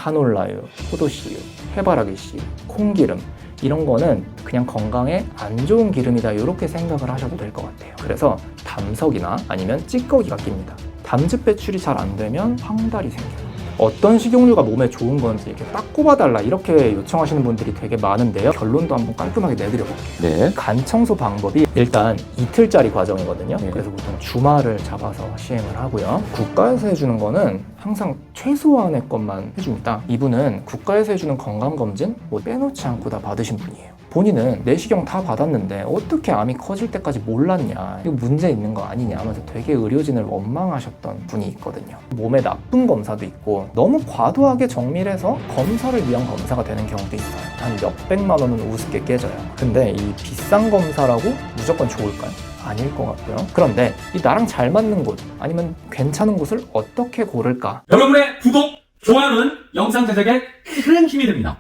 카놀라유, 포도씨유, 해바라기씨유, 콩기름 이런 거는 그냥 건강에 안 좋은 기름이다 이렇게 생각을 하셔도 될 것 같아요. 그래서 담석이나 아니면 찌꺼기가 낍니다. 담즙 배출이 잘 안 되면 황달이 생겨요. 어떤 식용유가 몸에 좋은 건지 이렇게 딱 꼽아달라 이렇게 요청하시는 분들이 되게 많은데요. 결론도 한번 깔끔하게 내드려볼게요. 네. 간 청소 방법이 일단 이틀짜리 과정이거든요. 네. 그래서 보통 주말을 잡아서 시행을 하고요. 국가에서 해주는 거는 항상 최소한의 것만 해줍니다. 이분은 국가에서 해주는 건강검진 뭐 빼놓지 않고 다 받으신 분이에요. 본인은 내시경 다 받았는데 어떻게 암이 커질 때까지 몰랐냐, 이거 문제 있는 거 아니냐 하면서 되게 의료진을 원망하셨던 분이 있거든요. 몸에 나쁜 검사도 있고 너무 과도하게 정밀해서 검사를 위한 검사가 되는 경우도 있어요. 한 몇백만 원은 우습게 깨져요. 근데 이 비싼 검사라고 무조건 좋을까요? 아닐 것 같고요. 그런데 이 나랑 잘 맞는 곳 아니면 괜찮은 곳을 어떻게 고를까? 여러분의 구독, 좋아요는 영상 제작에 큰 힘이 됩니다.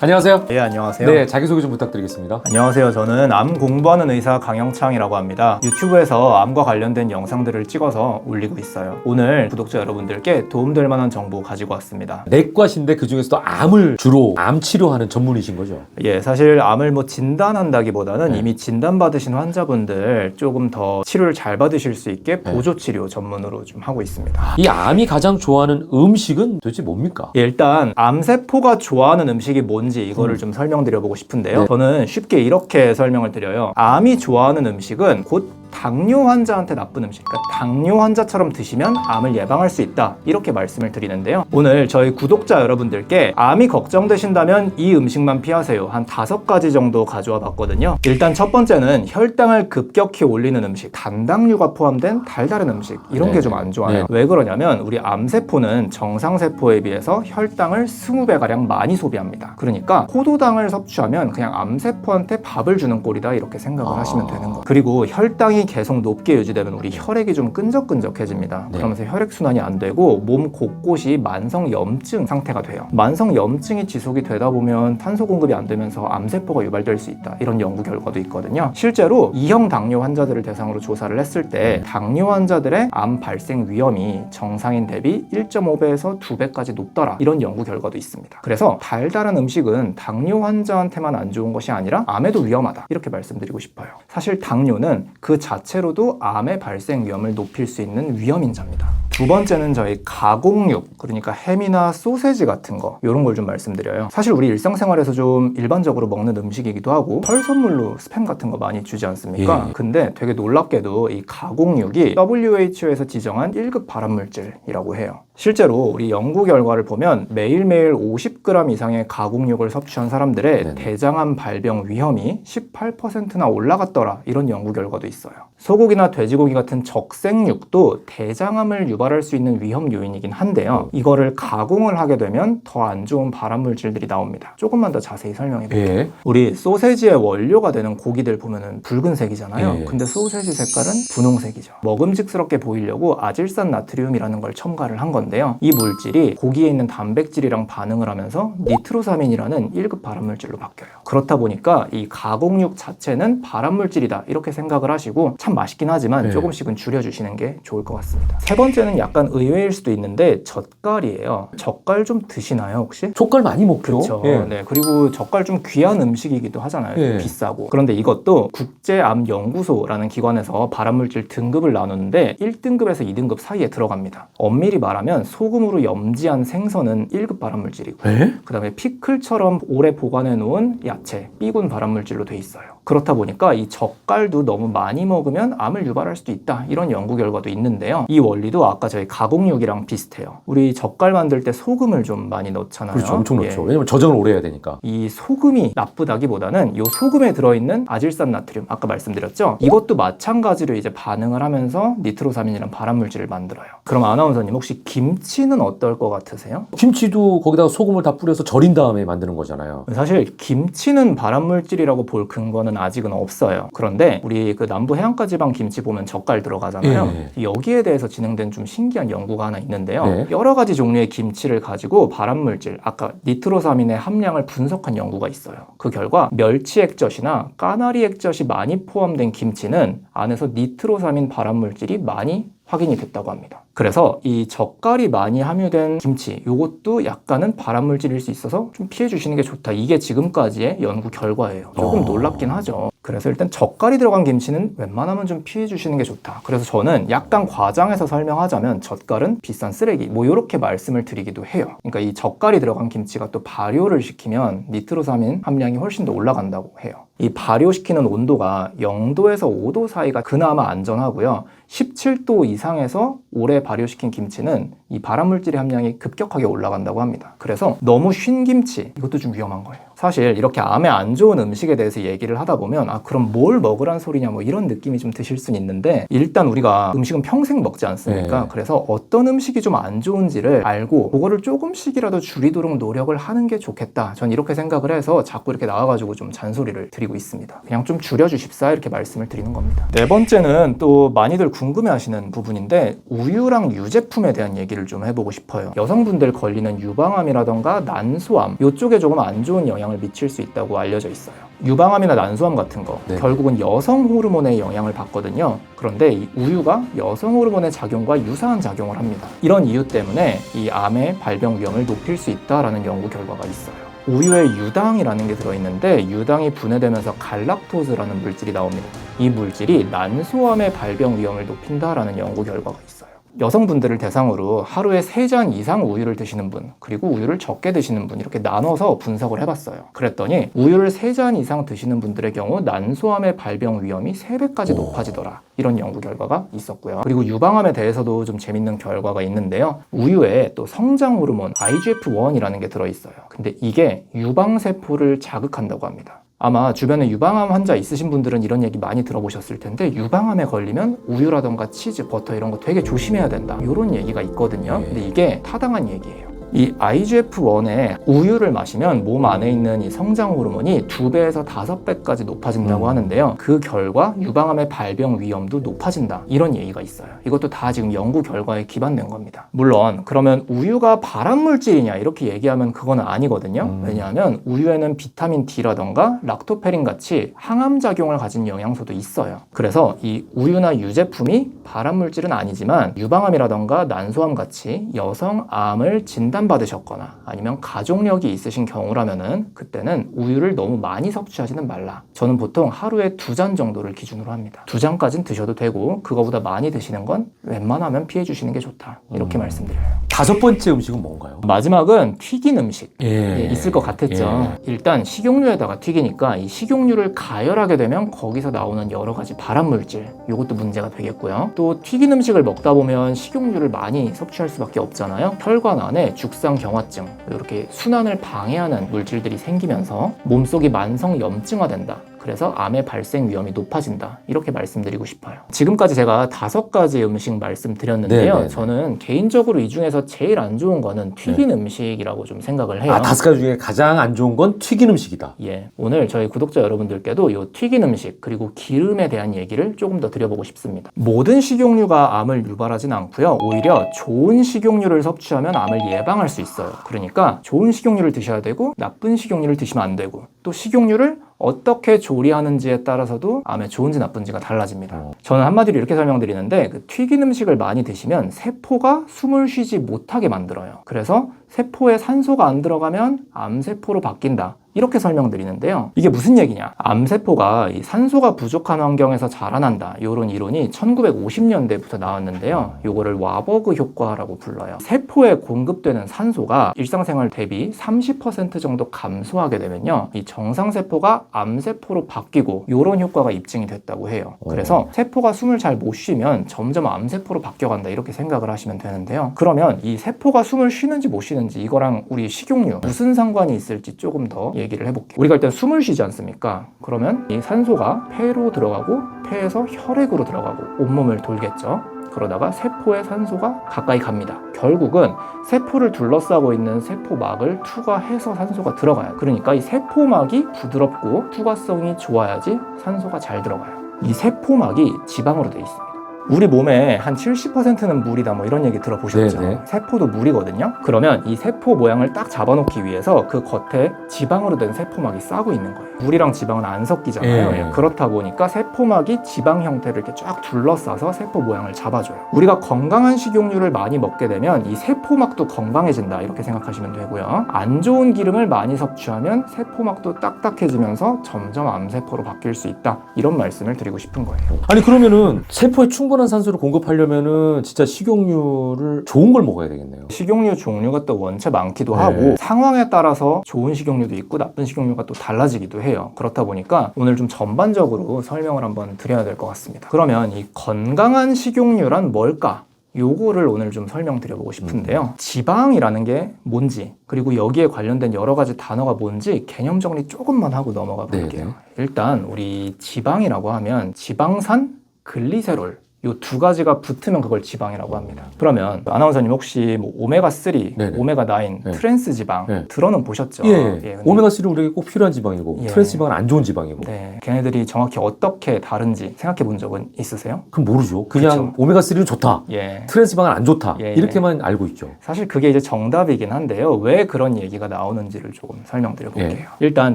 안녕하세요. 네, 안녕하세요. 네, 자기소개 좀 부탁드리겠습니다. 안녕하세요. 저는 암 공부하는 의사 강영창이라고 합니다. 유튜브에서 암과 관련된 영상들을 찍어서 올리고 있어요. 오늘 구독자 여러분들께 도움될 만한 정보 가지고 왔습니다. 내과신데 그 중에서도 암을 주로 암 치료하는 전문이신 거죠? 예, 사실 암을 뭐 진단한다기보다는 네. 이미 진단받으신 환자분들 조금 더 치료를 잘 받으실 수 있게 보조치료 전문으로 좀 하고 있습니다. 이 암이 가장 좋아하는 음식은 도대체 뭡니까? 예, 일단 암세포가 좋아하는 음식이 뭔지 이거를 좀 설명드려보고 싶은데요. 네. 저는 쉽게 이렇게 설명을 드려요. 암이 좋아하는 음식은 곧 당뇨 환자한테 나쁜 음식, 그러니까 당뇨 환자처럼 드시면 암을 예방할 수 있다 이렇게 말씀을 드리는데요. 오늘 저희 구독자 여러분들께 암이 걱정되신다면 이 음식만 피하세요. 한 5가지 정도 가져와 봤거든요. 일단 첫 번째는 혈당을 급격히 올리는 음식, 단당류가 포함된 달달한 음식 이런 네. 게 좀 안 좋아요. 네. 왜 그러냐면 우리 암세포는 정상세포에 비해서 혈당을 20배가량 많이 소비합니다. 그러니까 포도당을 섭취하면 그냥 암세포한테 밥을 주는 꼴이다 이렇게 생각을 하시면 되는 거예요. 그리고 혈당이 계속 높게 유지되면 우리 혈액이 좀 끈적끈적해집니다. 네. 그러면서 혈액순환이 안 되고 몸 곳곳이 만성염증 상태가 돼요. 만성염증이 지속이 되다 보면 탄소 공급이 안 되면서 암세포가 유발될 수 있다. 이런 연구 결과도 있거든요. 실제로 2형 당뇨 환자들을 대상으로 조사를 했을 때 당뇨 환자들의 암 발생 위험이 정상인 대비 1.5배에서 2배까지 높더라. 이런 연구 결과도 있습니다. 그래서 달달한 음식은 당뇨 환자한테만 안 좋은 것이 아니라 암에도 위험하다. 이렇게 말씀드리고 싶어요. 사실 당뇨는 그 자체로도 암의 발생 위험을 높일 수 있는 위험인자입니다. 두 번째는 저희 가공육, 그러니까 햄이나 소세지 같은 거 이런 걸 좀 말씀드려요. 사실 우리 일상생활에서 좀 일반적으로 먹는 음식이기도 하고 설 선물로 스팸 같은 거 많이 주지 않습니까? 예. 근데 되게 놀랍게도 이 가공육이 WHO에서 지정한 1급 발암물질이라고 해요. 실제로 우리 연구 결과를 보면 매일매일 50g 이상의 가공육을 섭취한 사람들의 네네. 대장암 발병 위험이 18%나 올라갔더라 이런 연구 결과도 있어요. 소고기나 돼지고기 같은 적생육도 대장암을 유발할 수 있는 위험 요인이긴 한데요. 이거를 가공을 하게 되면 더 안 좋은 발암물질들이 나옵니다. 조금만 더 자세히 설명해 볼게요. 예. 우리 소세지의 원료가 되는 고기들 보면은 붉은색이잖아요. 예. 근데 소세지 색깔은 분홍색이죠. 먹음직스럽게 보이려고 아질산 나트륨이라는 걸 첨가를 한 건데요. 이 물질이 고기에 있는 단백질이랑 반응을 하면서 니트로사민이라는 1급 발암물질로 바뀌어요. 그렇다 보니까 이 가공육 자체는 발암물질이다 이렇게 생각을 하시고 참 맛있긴 하지만 네. 조금씩은 줄여주시는 게 좋을 것 같습니다. 세 번째는 약간 의외일 수도 있는데 젓갈이에요. 젓갈 좀 드시나요 혹시? 젓갈 많이 먹죠? 그렇죠. 예. 네. 그리고 젓갈 좀 귀한 음식이기도 하잖아요. 예. 비싸고. 그런데 이것도 국제암연구소라는 기관에서 발암물질 등급을 나누는데 1등급에서 2등급 사이에 들어갑니다. 엄밀히 말하면 소금으로 염지한 생선은 1급 발암물질이고 예? 그 다음에 피클처럼 오래 보관해 놓은 야채, B군 발암물질로 돼 있어요. 그렇다 보니까 이 젓갈도 너무 많이 먹으면 암을 유발할 수도 있다 이런 연구 결과도 있는데요. 이 원리도 아까 저희 가공육이랑 비슷해요. 우리 젓갈 만들 때 소금을 좀 많이 넣잖아요. 그렇죠. 엄청 예. 넣죠. 왜냐면 저장을 오래 해야 되니까. 이 소금이 나쁘다기보다는 이 소금에 들어있는 아질산 나트륨 아까 말씀드렸죠? 이것도 마찬가지로 이제 반응을 하면서 니트로사민이라는 발암물질을 만들어요. 그럼 아나운서님 혹시 김치는 어떨 것 같으세요? 김치도 거기다가 소금을 다 뿌려서 절인 다음에 만드는 거잖아요. 사실 김치는 발암물질이라고 볼 근거는 아직은 없어요. 그런데 우리 그 남부 해안가 지방 김치 보면 젓갈 들어가잖아요. 여기에 대해서 진행된 좀 신기한 연구가 하나 있는데요. 네. 여러 가지 종류의 김치를 가지고 발암물질, 아까 니트로사민의 함량을 분석한 연구가 있어요. 그 결과 멸치 액젓이나 까나리 액젓이 많이 포함된 김치는 안에서 니트로사민 발암물질이 많이 확인이 됐다고 합니다. 그래서 이 젓갈이 많이 함유된 김치, 이것도 약간은 발암물질일 수 있어서 좀 피해 주시는 게 좋다. 이게 지금까지의 연구 결과예요. 조금 놀랍긴 하죠. 그래서 일단 젓갈이 들어간 김치는 웬만하면 좀 피해 주시는 게 좋다. 그래서 저는 약간 과장해서 설명하자면 젓갈은 비싼 쓰레기, 뭐 이렇게 말씀을 드리기도 해요. 그러니까 이 젓갈이 들어간 김치가 또 발효를 시키면 니트로사민 함량이 훨씬 더 올라간다고 해요. 이 발효시키는 온도가 0도에서 5도 사이가 그나마 안전하고요. 17도 이상에서 오래 발효시킨 김치는 이 발암물질의 함량이 급격하게 올라간다고 합니다. 그래서 너무 쉰 김치, 이것도 좀 위험한 거예요. 사실 이렇게 암에 안 좋은 음식에 대해서 얘기를 하다 보면 그럼 뭘 먹으란 소리냐 뭐 이런 느낌이 좀 드실 수는 있는데, 일단 우리가 음식은 평생 먹지 않습니까? 네. 그래서 어떤 음식이 좀 안 좋은지를 알고 그거를 조금씩이라도 줄이도록 노력을 하는 게 좋겠다. 전 이렇게 생각을 해서 자꾸 이렇게 나와가지고 좀 잔소리를 드리고 있습니다. 그냥 좀 줄여주십사 이렇게 말씀을 드리는 겁니다. 네 번째는 또 많이들 궁금해하시는 부분인데, 우유랑 유제품에 대한 얘기를 좀 해보고 싶어요. 여성분들 걸리는 유방암이라던가 난소암, 이쪽에 조금 안 좋은 영향을 미칠 수 있다고 알려져 있어요. 유방암이나 난소암 같은 거 결국은 여성 호르몬의 영향을 받거든요. 그런데 이 우유가 여성 호르몬의 작용과 유사한 작용을 합니다. 이런 이유 때문에 이 암의 발병 위험을 높일 수 있다라는 연구 결과가 있어요. 우유에 유당이라는 게 들어있는데, 유당이 분해되면서 갈락토즈라는 물질이 나옵니다. 이 물질이 난소암의 발병 위험을 높인다라는 연구 결과가 있어요. 여성분들을 대상으로 하루에 3잔 이상 우유를 드시는 분, 그리고 우유를 적게 드시는 분, 이렇게 나눠서 분석을 해봤어요. 그랬더니 우유를 3잔 이상 드시는 분들의 경우 난소암의 발병 위험이 3배까지 높아지더라. 이런 연구 결과가 있었고요. 그리고 유방암에 대해서도 좀 재밌는 결과가 있는데요. 우유에 또 성장 호르몬 IGF-1이라는 게 들어있어요. 근데 이게 유방세포를 자극한다고 합니다. 아마 주변에 유방암 환자 있으신 분들은 이런 얘기 많이 들어보셨을 텐데, 유방암에 걸리면 우유라던가 치즈, 버터 이런 거 되게 조심해야 된다, 이런 얘기가 있거든요. 근데 이게 타당한 얘기예요. 이 IGF-1에 우유를 마시면 몸 안에 있는 이 성장 호르몬이 2배에서 5배까지 높아진다고 하는데요. 그 결과 유방암의 발병 위험도 높아진다, 이런 얘기가 있어요. 이것도 다 지금 연구 결과에 기반된 겁니다. 물론 그러면 우유가 발암물질이냐 이렇게 얘기하면 그건 아니거든요. 왜냐하면 우유에는 비타민 D라던가 락토페린 같이 항암 작용을 가진 영양소도 있어요. 그래서 이 우유나 유제품이 발암물질은 아니지만 유방암이라던가 난소암 같이 여성암을 진단받으셨거나 아니면 가족력이 있으신 경우라면은 그때는 우유를 너무 많이 섭취하지는 말라. 저는 보통 하루에 2잔 정도를 기준으로 합니다. 2잔까지는 드셔도 되고, 그거보다 많이 드시는 건 웬만하면 피해 주시는 게 좋다, 이렇게 말씀드려요. 5번째 음식은 뭔가요? 마지막은 튀긴 음식. 있을 것 같았죠. 일단 식용유에다가 튀기니까 이 식용유를 가열하게 되면 거기서 나오는 여러 가지 발암물질, 이것도 문제가 되겠고요. 또 튀긴 음식을 먹다 보면 식용유를 많이 섭취할 수밖에 없잖아요. 혈관 안에 죽상경화증, 이렇게 순환을 방해하는 물질들이 생기면서 몸속이 만성 염증화된다. 그래서 암의 발생 위험이 높아진다, 이렇게 말씀드리고 싶어요. 지금까지 제가 5가지 음식 말씀드렸는데요. 네네. 저는 개인적으로 이 중에서 제일 안 좋은 거는 튀긴 음식이라고 좀 생각을 해요. 5가지 중에 가장 안 좋은 건 튀긴 음식이다. 예, 오늘 저희 구독자 여러분들께도 이 튀긴 음식 그리고 기름에 대한 얘기를 조금 더 드려보고 싶습니다. 모든 식용유가 암을 유발하진 않고요. 오히려 좋은 식용유를 섭취하면 암을 예방할 수 있어요. 그러니까 좋은 식용유를 드셔야 되고, 나쁜 식용유를 드시면 안 되고, 또 식용유를 어떻게 조리하는지에 따라서도 암에 좋은지 나쁜지가 달라집니다. 저는 한마디로 이렇게 설명드리는데, 그 튀긴 음식을 많이 드시면 세포가 숨을 쉬지 못하게 만들어요. 그래서 세포에 산소가 안 들어가면 암세포로 바뀐다, 이렇게 설명드리는데요. 이게 무슨 얘기냐? 암세포가 이 산소가 부족한 환경에서 자라난다, 이런 이론이 1950년대부터 나왔는데요. 이거를 와버그 효과라고 불러요. 세포에 공급되는 산소가 일상생활 대비 30% 정도 감소하게 되면요, 이 정상세포가 암세포로 바뀌고, 이런 효과가 입증이 됐다고 해요. 그래서 세포가 숨을 잘 못 쉬면 점점 암세포로 바뀌어간다, 이렇게 생각을 하시면 되는데요. 그러면 이 세포가 숨을 쉬는지 못 쉬는지, 이거랑 우리 식용유 무슨 상관이 있을지 조금 더 얘기를 해볼게요. 우리가 일단 숨을 쉬지 않습니까? 그러면 이 산소가 폐로 들어가고, 폐에서 혈액으로 들어가고 온몸을 돌겠죠. 그러다가 세포에 산소가 가까이 갑니다. 결국은 세포를 둘러싸고 있는 세포막을 투과해서 산소가 들어가요. 그러니까 이 세포막이 부드럽고 투과성이 좋아야지 산소가 잘 들어가요. 이 세포막이 지방으로 되어 있습니다. 우리 몸에 한 70%는 물이다 뭐 이런 얘기 들어보셨죠? 네네. 세포도 물이거든요. 그러면 이 세포 모양을 딱 잡아놓기 위해서 그 겉에 지방으로 된 세포막이 싸고 있는 거예요. 물이랑 지방은 안 섞이잖아요. 예. 그렇다 보니까 세포막이 지방 형태를 이렇게 쫙 둘러싸서 세포 모양을 잡아줘요. 우리가 건강한 식용유를 많이 먹게 되면 이 세포막도 건강해진다 이렇게 생각하시면 되고요. 안 좋은 기름을 많이 섭취하면 세포막도 딱딱해지면서 점점 암세포로 바뀔 수 있다 이런 말씀을 드리고 싶은 거예요. 아니 그러면은 세포에 충분한 산소를 공급하려면은 진짜 식용유를 좋은 걸 먹어야 되겠네요. 식용유 종류가 또 원체 많기도 네. 하고 상황에 따라서 좋은 식용유도 있고 나쁜 식용유가 또 달라지기도 해요. 그렇다 보니까 오늘 좀 전반적으로 설명을 한번 드려야 될 것 같습니다. 그러면 이 건강한 식용유란 뭘까? 요거를 오늘 좀 설명드려보고 싶은데요. 지방이라는 게 뭔지 그리고 여기에 관련된 여러 가지 단어가 뭔지 개념 정리 조금만 하고 넘어가 볼게요. 네네. 일단 우리 지방이라고 하면 지방산, 글리세롤 요 두 가지가 붙으면 그걸 지방이라고 합니다. 그러면 아나운서님 혹시 뭐 오메가3, 네네. 오메가9, 네. 트랜스 지방 네. 들어는 보셨죠? 예. 근데 오메가3는 우리에게 꼭 필요한 지방이고 예. 트랜스 지방은 안 좋은 지방이고. 네, 걔네들이 정확히 어떻게 다른지 생각해 본 적은 있으세요? 그럼 모르죠. 그냥 오메가3는 좋다. 예. 트랜스 지방은 안 좋다. 예. 이렇게만 알고 있죠. 사실 그게 이제 정답이긴 한데요. 왜 그런 얘기가 나오는지를 조금 설명드려 볼게요. 예. 일단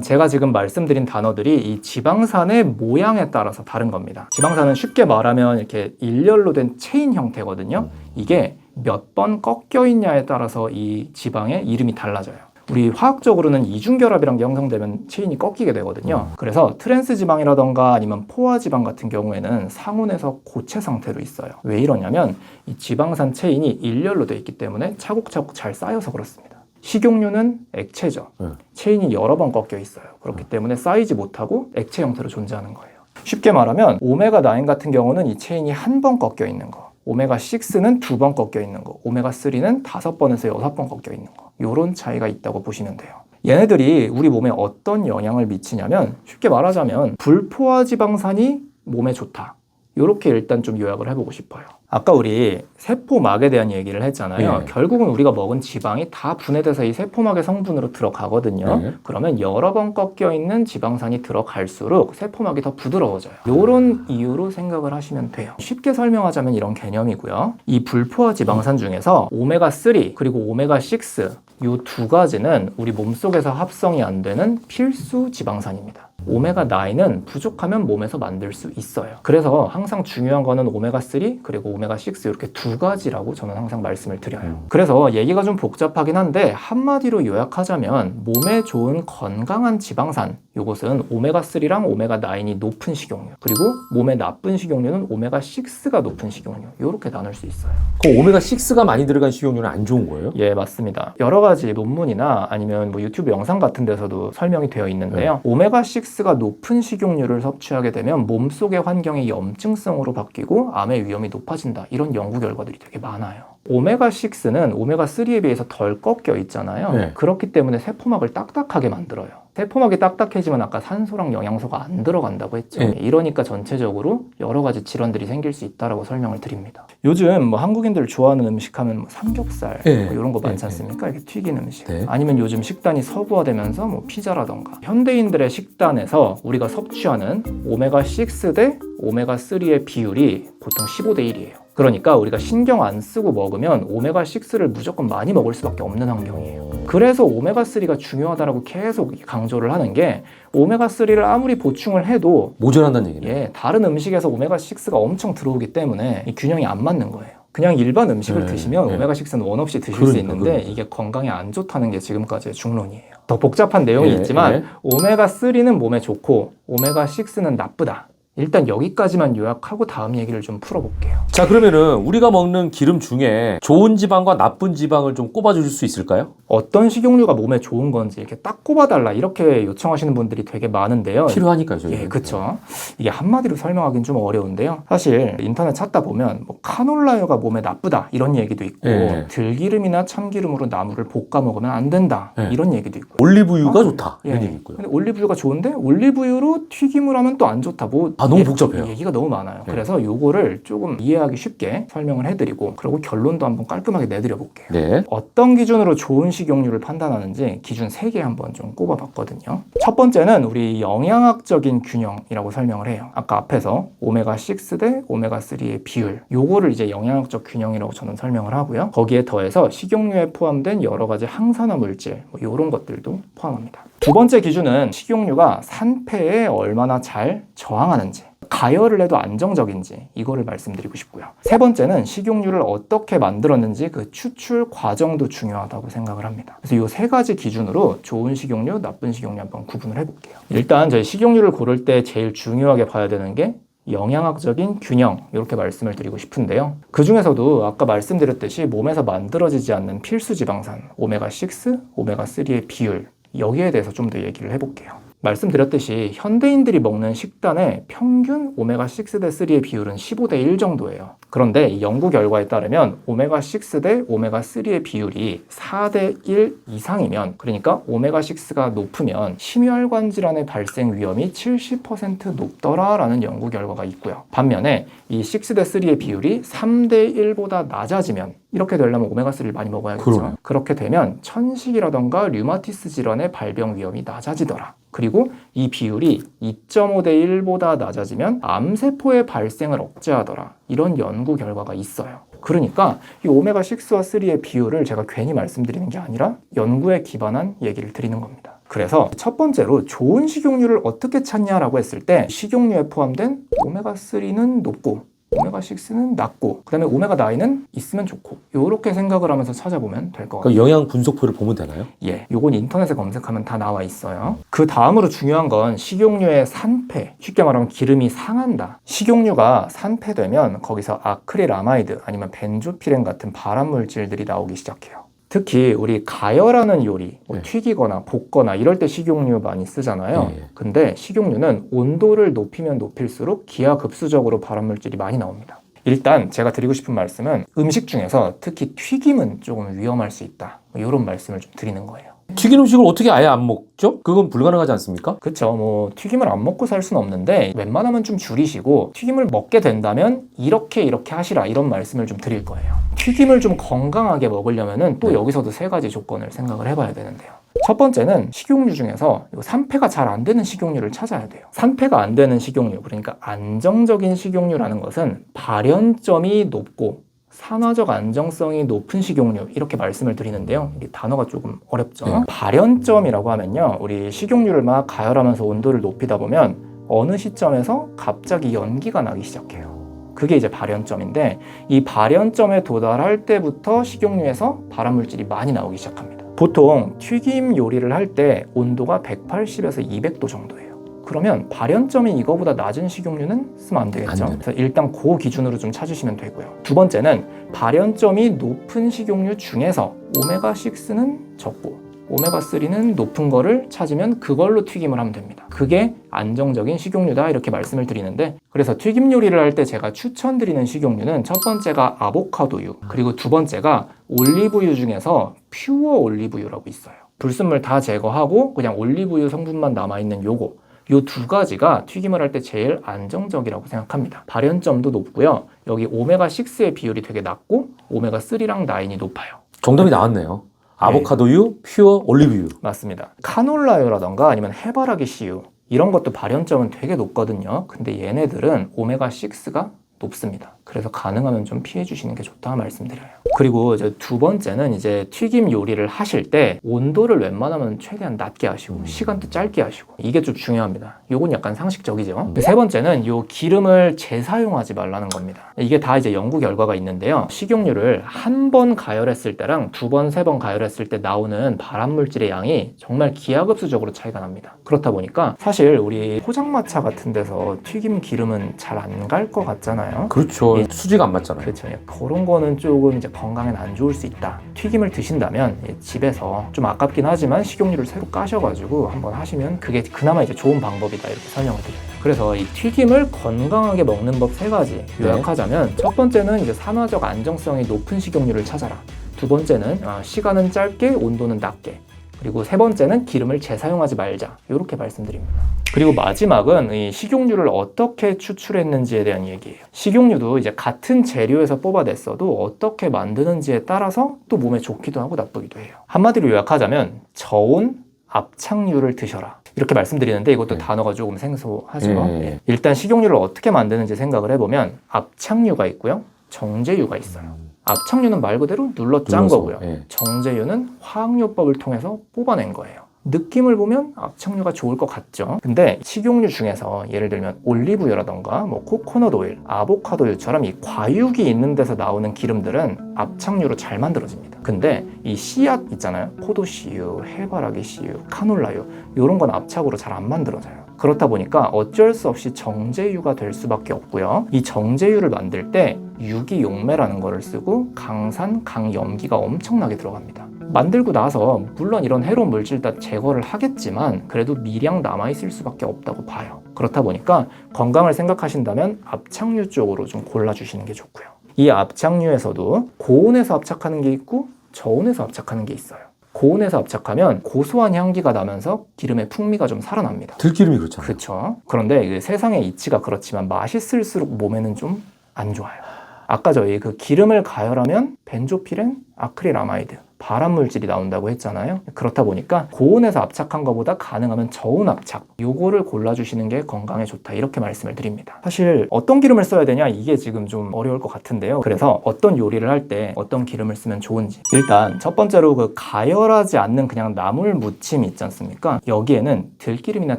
제가 지금 말씀드린 단어들이 이 지방산의 모양에 따라서 다른 겁니다. 지방산은 쉽게 말하면 이렇게 일렬로 된 체인 형태거든요. 이게 몇 번 꺾여 있냐에 따라서 이 지방의 이름이 달라져요. 우리 화학적으로는 이중결합이란 게 형성되면 체인이 꺾이게 되거든요. 그래서 트랜스 지방이라던가 아니면 포화 지방 같은 경우에는 상온에서 고체 상태로 있어요. 왜 이러냐면 이 지방산 체인이 일렬로 돼 있기 때문에 차곡차곡 잘 쌓여서 그렇습니다. 식용유는 액체죠. 체인이 여러 번 꺾여 있어요. 그렇기 때문에 쌓이지 못하고 액체 형태로 존재하는 거예요. 쉽게 말하면 오메가9 같은 경우는 이 체인이 한 번 꺾여 있는 거, 오메가6는 두 번 꺾여 있는 거, 오메가3는 5번에서 6번 꺾여 있는 거, 요런 차이가 있다고 보시면 돼요. 얘네들이 우리 몸에 어떤 영향을 미치냐면 쉽게 말하자면 불포화 지방산이 몸에 좋다. 요렇게 일단 좀 요약을 해보고 싶어요. 아까 우리 세포막에 대한 얘기를 했잖아요. 네. 결국은 우리가 먹은 지방이 다 분해돼서 이 세포막의 성분으로 들어가거든요. 네. 그러면 여러 번 꺾여 있는 지방산이 들어갈수록 세포막이 더 부드러워져요. 요런 이유로 생각을 하시면 돼요. 쉽게 설명하자면 이런 개념이고요. 이 불포화 지방산 중에서 오메가3 그리고 오메가6 요 두 가지는 우리 몸속에서 합성이 안 되는 필수 지방산입니다. 오메가9은 부족하면 몸에서 만들 수 있어요. 그래서 항상 중요한 거는 오메가3 그리고 오메가6 이렇게 두 가지라고 저는 항상 말씀을 드려요. 그래서 얘기가 좀 복잡하긴 한데 한마디로 요약하자면 몸에 좋은 건강한 지방산 요것은 오메가3랑 오메가9이 높은 식용유 그리고 몸에 나쁜 식용유는 오메가6가 높은 식용유 이렇게 나눌 수 있어요. 그럼 오메가6가 많이 들어간 식용유는 안 좋은 거예요? 예, 맞습니다. 여러 가지 논문이나 아니면 뭐 유튜브 영상 같은 데서도 설명이 되어 있는데요. 오메가6가 높은 식용유를 섭취하게 되면 몸속의 환경이 염증성으로 바뀌고 암의 위험이 높아진다. 이런 연구 결과들이 되게 많아요. 오메가6는 오메가3에 비해서 덜 꺾여 있잖아요. 네. 그렇기 때문에 세포막을 딱딱하게 만들어요. 세포막이 딱딱해지면 아까 산소랑 영양소가 안 들어간다고 했죠. 네. 이러니까 전체적으로 여러 가지 질환들이 생길 수 있다고 설명을 드립니다. 요즘 뭐 한국인들 좋아하는 음식 하면 뭐 삼겹살 네. 뭐 이런 거 많지 네. 않습니까? 이렇게 튀긴 음식. 네. 아니면 요즘 식단이 서구화되면서 뭐 피자라던가 현대인들의 식단에서 우리가 섭취하는 오메가6 대 오메가3의 비율이 보통 15대 1이에요. 그러니까 우리가 신경 안 쓰고 먹으면 오메가6를 무조건 많이 먹을 수밖에 없는 환경이에요. 그래서 오메가3가 중요하다고 계속 강조를 하는 게 오메가3를 아무리 보충을 해도 모자란다는 얘기네요. 예, 다른 음식에서 오메가6가 엄청 들어오기 때문에 이 균형이 안 맞는 거예요. 그냥 일반 음식을 네, 드시면 네. 오메가6는 원 없이 드실 수 그러니까, 있는데 그러니까. 이게 건강에 안 좋다는 게 지금까지의 중론이에요. 더 복잡한 내용이 예, 있지만 예. 오메가3는 몸에 좋고 오메가6는 나쁘다. 일단 여기까지만 요약하고 다음 얘기를 좀 풀어볼게요. 자, 그러면은 우리가 먹는 기름 중에 좋은 지방과 나쁜 지방을 좀 꼽아주실 수 있을까요? 어떤 식용유가 몸에 좋은 건지 이렇게 딱 꼽아달라 이렇게 요청하시는 분들이 되게 많은데요. 필요하니까요, 저희. 예, 그쵸. 이게 한마디로 설명하기는 좀 어려운데요. 사실 인터넷 찾다 보면 뭐 카놀라유가 몸에 나쁘다 이런 얘기도 있고 예. 들기름이나 참기름으로 나물을 볶아 먹으면 안 된다 예. 이런 얘기도 있고. 올리브유가 좋다. 예. 이런 얘기 있고요. 근데 올리브유가 좋은데 올리브유로 튀김을 하면 또 안 좋다. 뭐 너무 복잡해요. 얘기가 너무 많아요. 네. 그래서 요거를 조금 이해하기 쉽게 설명을 해드리고 그리고 결론도 한번 깔끔하게 내드려 볼게요. 네. 어떤 기준으로 좋은 식용유를 판단하는지 기준 3개 한번 좀 꼽아봤거든요. 첫 번째는 우리 영양학적인 균형이라고 설명을 해요. 아까 앞에서 오메가6 대 오메가3의 비율, 요거를 이제 영양학적 균형이라고 저는 설명을 하고요. 거기에 더해서 식용유에 포함된 여러 가지 항산화 물질, 뭐 이런 것들도 포함합니다. 두 번째 기준은 식용유가 산패에 얼마나 잘 저항하는지, 가열을 해도 안정적인지, 이거를 말씀드리고 싶고요. 세 번째는 식용유를 어떻게 만들었는지 그 추출 과정도 중요하다고 생각을 합니다. 그래서 이 세 가지 기준으로 좋은 식용유, 나쁜 식용유 한번 구분을 해볼게요. 일단 저희 식용유를 고를 때 제일 중요하게 봐야 되는 게 영양학적인 균형, 이렇게 말씀을 드리고 싶은데요. 그 중에서도 아까 말씀드렸듯이 몸에서 만들어지지 않는 필수 지방산 오메가6, 오메가3의 비율, 여기에 대해서 좀 더 얘기를 해볼게요. 말씀드렸듯이 현대인들이 먹는 식단의 평균 오메가6 대 3의 비율은 15대 1 정도예요. 그런데 이 연구 결과에 따르면 오메가6 대 오메가3의 비율이 4대 1 이상이면, 그러니까 오메가6가 높으면 심혈관 질환의 발생 위험이 70% 높더라라는 연구 결과가 있고요. 반면에 이 6 대 3의 비율이 3대 1보다 낮아지면, 이렇게 되려면 오메가3를 많이 먹어야겠죠. 그러네. 그렇게 되면 천식이라던가 류마티스 질환의 발병 위험이 낮아지더라. 그리고 이 비율이 2.5대 1보다 낮아지면 암세포의 발생을 억제하더라. 이런 연구 결과가 있어요. 그러니까 이 오메가6와 3의 비율을 제가 괜히 말씀드리는 게 아니라 연구에 기반한 얘기를 드리는 겁니다. 그래서 첫 번째로 좋은 식용유를 어떻게 찾냐라고 했을 때 식용유에 포함된 오메가3는 높고 오메가6는 낮고 그 다음에 오메가9는 있으면 좋고, 요렇게 생각을 하면서 찾아보면 될 것 같아요. 그러니까 영양 분석표를 보면 되나요? 예, 요건 인터넷에 검색하면 다 나와 있어요. 그 다음으로 중요한 건 식용유의 산패, 쉽게 말하면 기름이 상한다. 식용유가 산패되면 거기서 아크릴아마이드 아니면 벤조피렌 같은 발암물질들이 나오기 시작해요. 특히 우리 가열하는 요리, 뭐 네. 튀기거나 볶거나 이럴 때 식용유 많이 쓰잖아요. 네. 근데 식용유는 온도를 높이면 높일수록 기하급수적으로 발암물질이 많이 나옵니다. 일단 제가 드리고 싶은 말씀은 음식 중에서 특히 튀김은 조금 위험할 수 있다, 이런 말씀을 좀 드리는 거예요. 튀긴 음식을 어떻게 아예 안 먹죠? 그건 불가능하지 않습니까? 그쵸, 뭐 튀김을 안 먹고 살 수는 없는데 웬만하면 좀 줄이시고, 튀김을 먹게 된다면 이렇게 하시라, 이런 말씀을 좀 드릴 거예요. 튀김을 좀 건강하게 먹으려면은 또 네. 여기서도 세 가지 조건을 생각을 해봐야 되는데요. 첫 번째는 식용유 중에서 산패가 잘 안 되는 식용유를 찾아야 돼요. 산패가 안 되는 식용유, 그러니까 안정적인 식용유라는 것은 발연점이 높고 산화적 안정성이 높은 식용유, 이렇게 말씀을 드리는데요. 이 단어가 조금 어렵죠. 네. 발연점이라고 하면요, 우리 식용유를 막 가열하면서 온도를 높이다 보면 어느 시점에서 갑자기 연기가 나기 시작해요. 그게 이제 발연점인데, 이 발연점에 도달할 때부터 식용유에서 발암물질이 많이 나오기 시작합니다. 보통 튀김 요리를 할 때 온도가 180에서 200도 정도예요. 그러면 발연점이 이거보다 낮은 식용유는 쓰면 안 되겠죠. 안 되네. 그래서 일단 그 기준으로 좀 찾으시면 되고요. 두 번째는 발연점이 높은 식용유 중에서 오메가6는 적고 오메가3는 높은 거를 찾으면 그걸로 튀김을 하면 됩니다. 그게 안정적인 식용유다, 이렇게 말씀을 드리는데, 그래서 튀김 요리를 할 때 제가 추천드리는 식용유는 첫 번째가 아보카도유, 그리고 두 번째가 올리브유 중에서 퓨어 올리브유라고 있어요. 불순물 다 제거하고 그냥 올리브유 성분만 남아있는 요거, 요 두 가지가 튀김을 할 때 제일 안정적이라고 생각합니다. 발연점도 높고요. 여기 오메가6의 비율이 되게 낮고 오메가3랑 9이 높아요. 정답이 나왔네요. 아보카도유, 퓨어 올리브유. 맞습니다. 카놀라유라던가 아니면 해바라기 씨유, 이런 것도 발연점은 되게 높거든요. 근데 얘네들은 오메가6가 높습니다. 그래서 가능하면 좀 피해 주시는 게 좋다 말씀드려요. 그리고 이제 두 번째는 이제 튀김 요리를 하실 때 온도를 웬만하면 최대한 낮게 하시고 시간도 짧게 하시고, 이게 좀 중요합니다. 요건 약간 상식적이죠. 세 번째는 요 기름을 재사용하지 말라는 겁니다. 이게 다 이제 연구 결과가 있는데요. 식용유를 한 번 가열했을 때랑 두 번, 세 번 가열했을 때 나오는 발암물질의 양이 정말 기하급수적으로 차이가 납니다. 그렇다 보니까 사실 우리 포장마차 같은 데서 튀김 기름은 잘 안 갈 것 같잖아요. 그렇죠. 수지가 안 맞잖아요. 그렇죠. 그런 거는 조금 이제 건강엔 안 좋을 수 있다. 튀김을 드신다면 집에서 좀 아깝긴 하지만 식용유를 새로 까셔가지고 한번 하시면 그게 그나마 이제 좋은 방법이다, 이렇게 설명을 드려요. 그래서 이 튀김을 건강하게 먹는 법 세 가지 요약하자면, 첫 번째는 이제 산화적 안정성이 높은 식용유를 찾아라. 두 번째는 시간은 짧게, 온도는 낮게. 그리고 세 번째는 기름을 재사용하지 말자. 이렇게 말씀드립니다. 그리고 마지막은 이 식용유를 어떻게 추출했는지에 대한 얘기예요. 식용유도 이제 같은 재료에서 뽑아냈어도 어떻게 만드는지에 따라서 또 몸에 좋기도 하고 나쁘기도 해요. 한마디로 요약하자면 저온 압착유를 드셔라. 이렇게 말씀드리는데 이것도 단어가 조금 생소하죠. 일단 식용유를 어떻게 만드는지 생각을 해보면 압착유가 있고요. 정제유가 있어요. 압착유는 말 그대로 눌러 짠 거고요. 정제유는 화학요법을 통해서 뽑아낸 거예요. 느낌을 보면 압착유가 좋을 것 같죠. 근데 식용유 중에서 예를 들면 올리브유라던가 뭐 코코넛 오일, 아보카도유처럼 이 과육이 있는 데서 나오는 기름들은 압착유로 잘 만들어집니다. 근데 이 씨앗 있잖아요. 포도씨유, 해바라기 씨유, 카놀라유 이런 건 압착으로 잘 안 만들어져요. 그렇다 보니까 어쩔 수 없이 정제유가 될 수밖에 없고요. 이 정제유를 만들 때 유기용매라는 거를 쓰고 강산, 강염기가 엄청나게 들어갑니다. 만들고 나서 물론 이런 해로운 물질 다 제거를 하겠지만 그래도 미량 남아있을 수밖에 없다고 봐요. 그렇다 보니까 건강을 생각하신다면 압착유 쪽으로 좀 골라주시는 게 좋고요. 이 압착유에서도 고온에서 압착하는 게 있고 저온에서 압착하는 게 있어요. 고온에서 압착하면 고소한 향기가 나면서 기름의 풍미가 좀 살아납니다. 들기름이 그렇잖아요. 그렇죠. 그런데 세상의 이치가 그렇지만 맛있을수록 몸에는 좀 안 좋아요. 아까 저희 그 기름을 가열하면 벤조피렌, 아크릴아마이드, 발암 물질이 나온다고 했잖아요. 그렇다 보니까 고온에서 압착한 것보다 가능하면 저온 압착, 요거를 골라주시는 게 건강에 좋다, 이렇게 말씀을 드립니다. 사실 어떤 기름을 써야 되냐, 이게 지금 좀 어려울 것 같은데요. 그래서 어떤 요리를 할 때 어떤 기름을 쓰면 좋은지, 일단 첫 번째로 그 가열하지 않는 그냥 나물 무침 있지 않습니까? 여기에는 들기름이나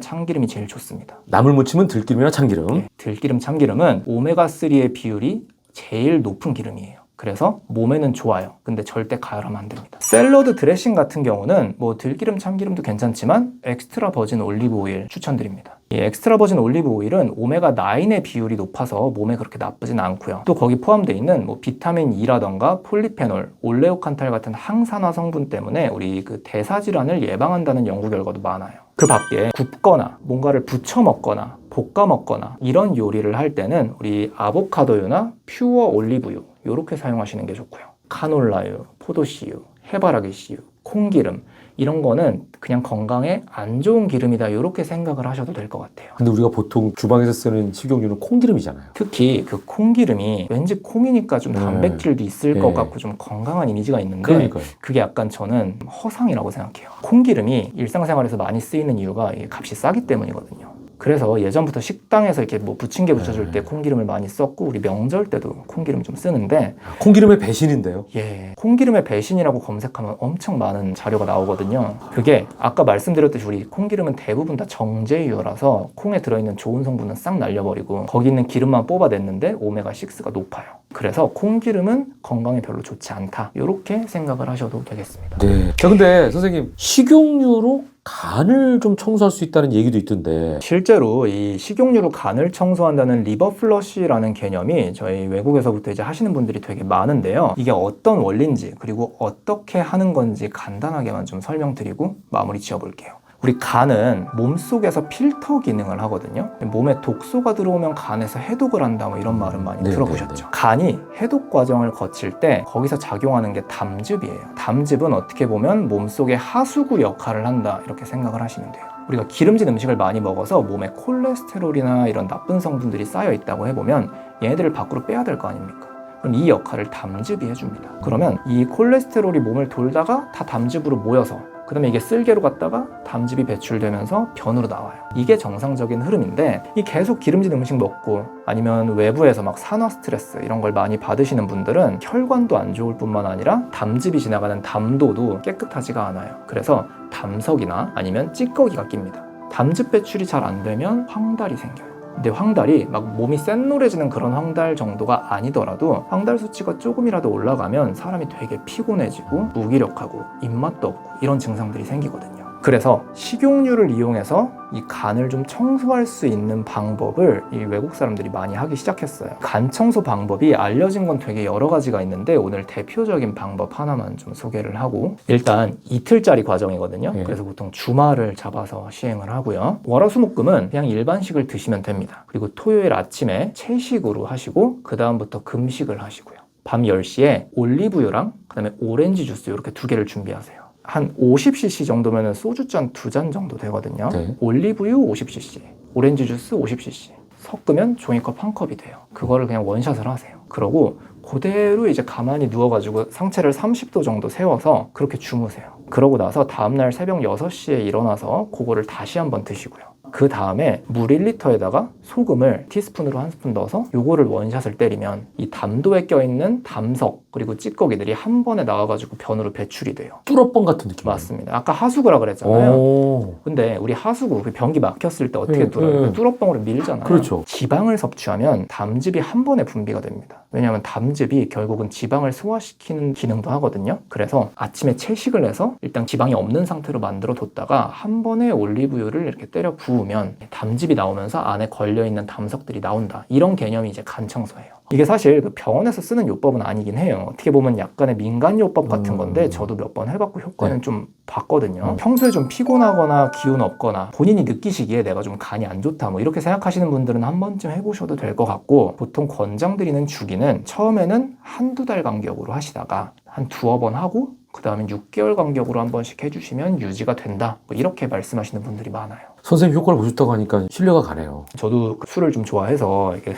참기름이 제일 좋습니다. 나물 무침은 들기름이나 참기름. 네, 들기름, 참기름은 오메가3의 비율이 제일 높은 기름이에요. 그래서 몸에는 좋아요. 근데 절대 가열하면 안 됩니다. 샐러드 드레싱 같은 경우는 뭐 들기름, 참기름도 괜찮지만 엑스트라 버진 올리브 오일 추천드립니다. 이 엑스트라 버진 올리브 오일은 오메가9의 비율이 높아서 몸에 그렇게 나쁘진 않고요. 또 거기 포함되어 있는 뭐 비타민 E라던가 폴리페놀, 올레오칸탈 같은 항산화 성분 때문에 우리 그 대사질환을 예방한다는 연구 결과도 많아요. 그 밖에 굽거나 뭔가를 부쳐 먹거나 볶아 먹거나 이런 요리를 할 때는 우리 아보카도유나 퓨어 올리브유 이렇게 사용하시는 게 좋고요. 카놀라유, 포도씨유, 해바라기 씨유, 콩기름 이런 거는 그냥 건강에 안 좋은 기름이다, 이렇게 생각을 하셔도 될 것 같아요. 근데 우리가 보통 주방에서 쓰는 식용유는 콩기름이잖아요. 특히 그 콩기름이 왠지 콩이니까 좀 단백질도 있을 것 같고 좀 건강한 이미지가 있는데 그러니까요. 그게 약간 저는 허상이라고 생각해요. 콩기름이 일상생활에서 많이 쓰이는 이유가 이게 값이 싸기 때문이거든요. 그래서 예전부터 식당에서 이렇게 뭐 부침개 부쳐줄 때 콩기름을 많이 썼고 우리 명절 때도 콩기름 좀 쓰는데 콩기름의 배신인데요. 예, 콩기름의 배신이라고 검색하면 엄청 많은 자료가 나오거든요. 그게 아까 말씀드렸듯이 우리 콩기름은 대부분 다 정제유라서 콩에 들어있는 좋은 성분은 싹 날려버리고 거기 있는 기름만 뽑아냈는데 오메가6가 높아요. 그래서 콩기름은 건강에 별로 좋지 않다, 이렇게 생각을 하셔도 되겠습니다. 네. 자, 근데 선생님, 식용유로 간을 좀 청소할 수 있다는 얘기도 있던데. 실제로 이 식용유로 간을 청소한다는 리버 플러시라는 개념이 저희 외국에서부터 이제 하시는 분들이 되게 많은데요. 이게 어떤 원리인지 그리고 어떻게 하는 건지 간단하게만 좀 설명드리고 마무리 지어볼게요. 우리 간은 몸속에서 필터 기능을 하거든요. 몸에 독소가 들어오면 간에서 해독을 한다, 뭐 이런 말은 많이 들어보셨죠. 간이 해독 과정을 거칠 때 거기서 작용하는 게 담즙이에요. 담즙은 어떻게 보면 몸속의 하수구 역할을 한다, 이렇게 생각을 하시면 돼요. 우리가 기름진 음식을 많이 먹어서 몸에 콜레스테롤이나 이런 나쁜 성분들이 쌓여 있다고 해보면 얘네들을 밖으로 빼야 될 거 아닙니까? 그럼 이 역할을 담즙이 해줍니다. 그러면 이 콜레스테롤이 몸을 돌다가 다 담즙으로 모여서 그 다음에 이게 쓸개로 갔다가 담즙이 배출되면서 변으로 나와요. 이게 정상적인 흐름인데 이 계속 기름진 음식 먹고 아니면 외부에서 막 산화 스트레스 이런 걸 많이 받으시는 분들은 혈관도 안 좋을 뿐만 아니라 담즙이 지나가는 담도도 깨끗하지가 않아요. 그래서 담석이나 아니면 찌꺼기가 낍니다. 담즙 배출이 잘 안 되면 황달이 생겨요. 근데 황달이 막 몸이 샛노래지는 그런 황달 정도가 아니더라도 황달 수치가 조금이라도 올라가면 사람이 되게 피곤해지고 무기력하고 입맛도 없고 이런 증상들이 생기거든요. 그래서 식용유를 이용해서 이 간을 좀 청소할 수 있는 방법을 이 외국 사람들이 많이 하기 시작했어요. 간 청소 방법이 알려진 건 되게 여러 가지가 있는데 오늘 대표적인 방법 하나만 좀 소개를 하고, 일단 이틀짜리 과정이거든요. 그래서 보통 주말을 잡아서 시행을 하고요. 월화수목금은 그냥 일반식을 드시면 됩니다. 그리고 토요일 아침에 채식으로 하시고 그 다음부터 금식을 하시고요. 밤 10시에 올리브유랑 그 다음에 오렌지 주스 이렇게 2개를 준비하세요. 한 50cc 정도면 소주잔 2잔 정도 되거든요. 네. 올리브유 50cc, 오렌지 주스 50cc 섞으면 종이컵 1컵이 돼요. 그거를 그냥 원샷을 하세요. 그러고 그대로 이제 가만히 누워가지고 상체를 30도 정도 세워서 그렇게 주무세요. 그러고 나서 다음날 새벽 6시에 일어나서 그거를 다시 한번 드시고요. 그 다음에 물 1리터에다가 소금을 티스푼으로 1스푼 넣어서 요거를 원샷을 때리면 이 담도에 껴있는 담석 그리고 찌꺼기들이 한 번에 나와가지고 변으로 배출이 돼요. 뚫어뻥 같은 느낌. 맞습니다. 아까 하수구라 그랬잖아요. 오. 근데 우리 하수구 그 변기 막혔을 때 어떻게 뚫어요? 네. 뚫어뻥으로 밀잖아요. 그렇죠. 지방을 섭취하면 담즙이 한 번에 분비가 됩니다. 왜냐하면 담즙이 결국은 지방을 소화시키는 기능도 하거든요. 그래서 아침에 채식을 해서 일단 지방이 없는 상태로 만들어 뒀다가 한 번에 올리브유를 이렇게 때려 부으면 담즙이 나오면서 안에 걸려있는 담석들이 나온다. 이런 개념이 이제 간청소예요. 이게 사실 그 병원에서 쓰는 요법은 아니긴 해요. 어떻게 보면 약간의 민간 요법 같은 건데 저도 몇 번 해봤고 효과는 네. 좀 봤거든요. 평소에 좀 피곤하거나 기운 없거나 본인이 느끼시기에 내가 좀 간이 안 좋다 뭐 이렇게 생각하시는 분들은 한 번쯤 해보셔도 될 것 같고, 보통 권장드리는 주기는 처음에는 한두 달 간격으로 하시다가 한 2-번 하고 그 다음에 6개월 간격으로 한 번씩 해주시면 유지가 된다 뭐 이렇게 말씀하시는 분들이 많아요. 선생님 효과를 보셨다고 하니까 신뢰가 가네요. 저도 술을 좀 좋아해서 이렇게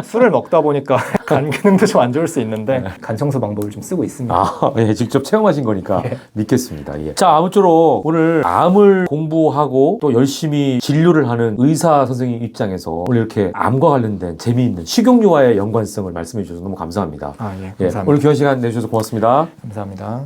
술을 먹다 보니까 간 기능도 좀 안 좋을 수 있는데 간 청소 방법을 좀 쓰고 있습니다. 아, 예, 직접 체험하신 거니까 예. 믿겠습니다. 예. 자, 아무쪼록 오늘 암을 공부하고 또 열심히 진료를 하는 의사 선생님 입장에서 오늘 이렇게 암과 관련된 재미있는 식용유와의 연관성을 말씀해 주셔서 너무 감사합니다. 아, 예, 예, 감사합니다. 오늘 귀한 시간 내주셔서 고맙습니다. 감사합니다.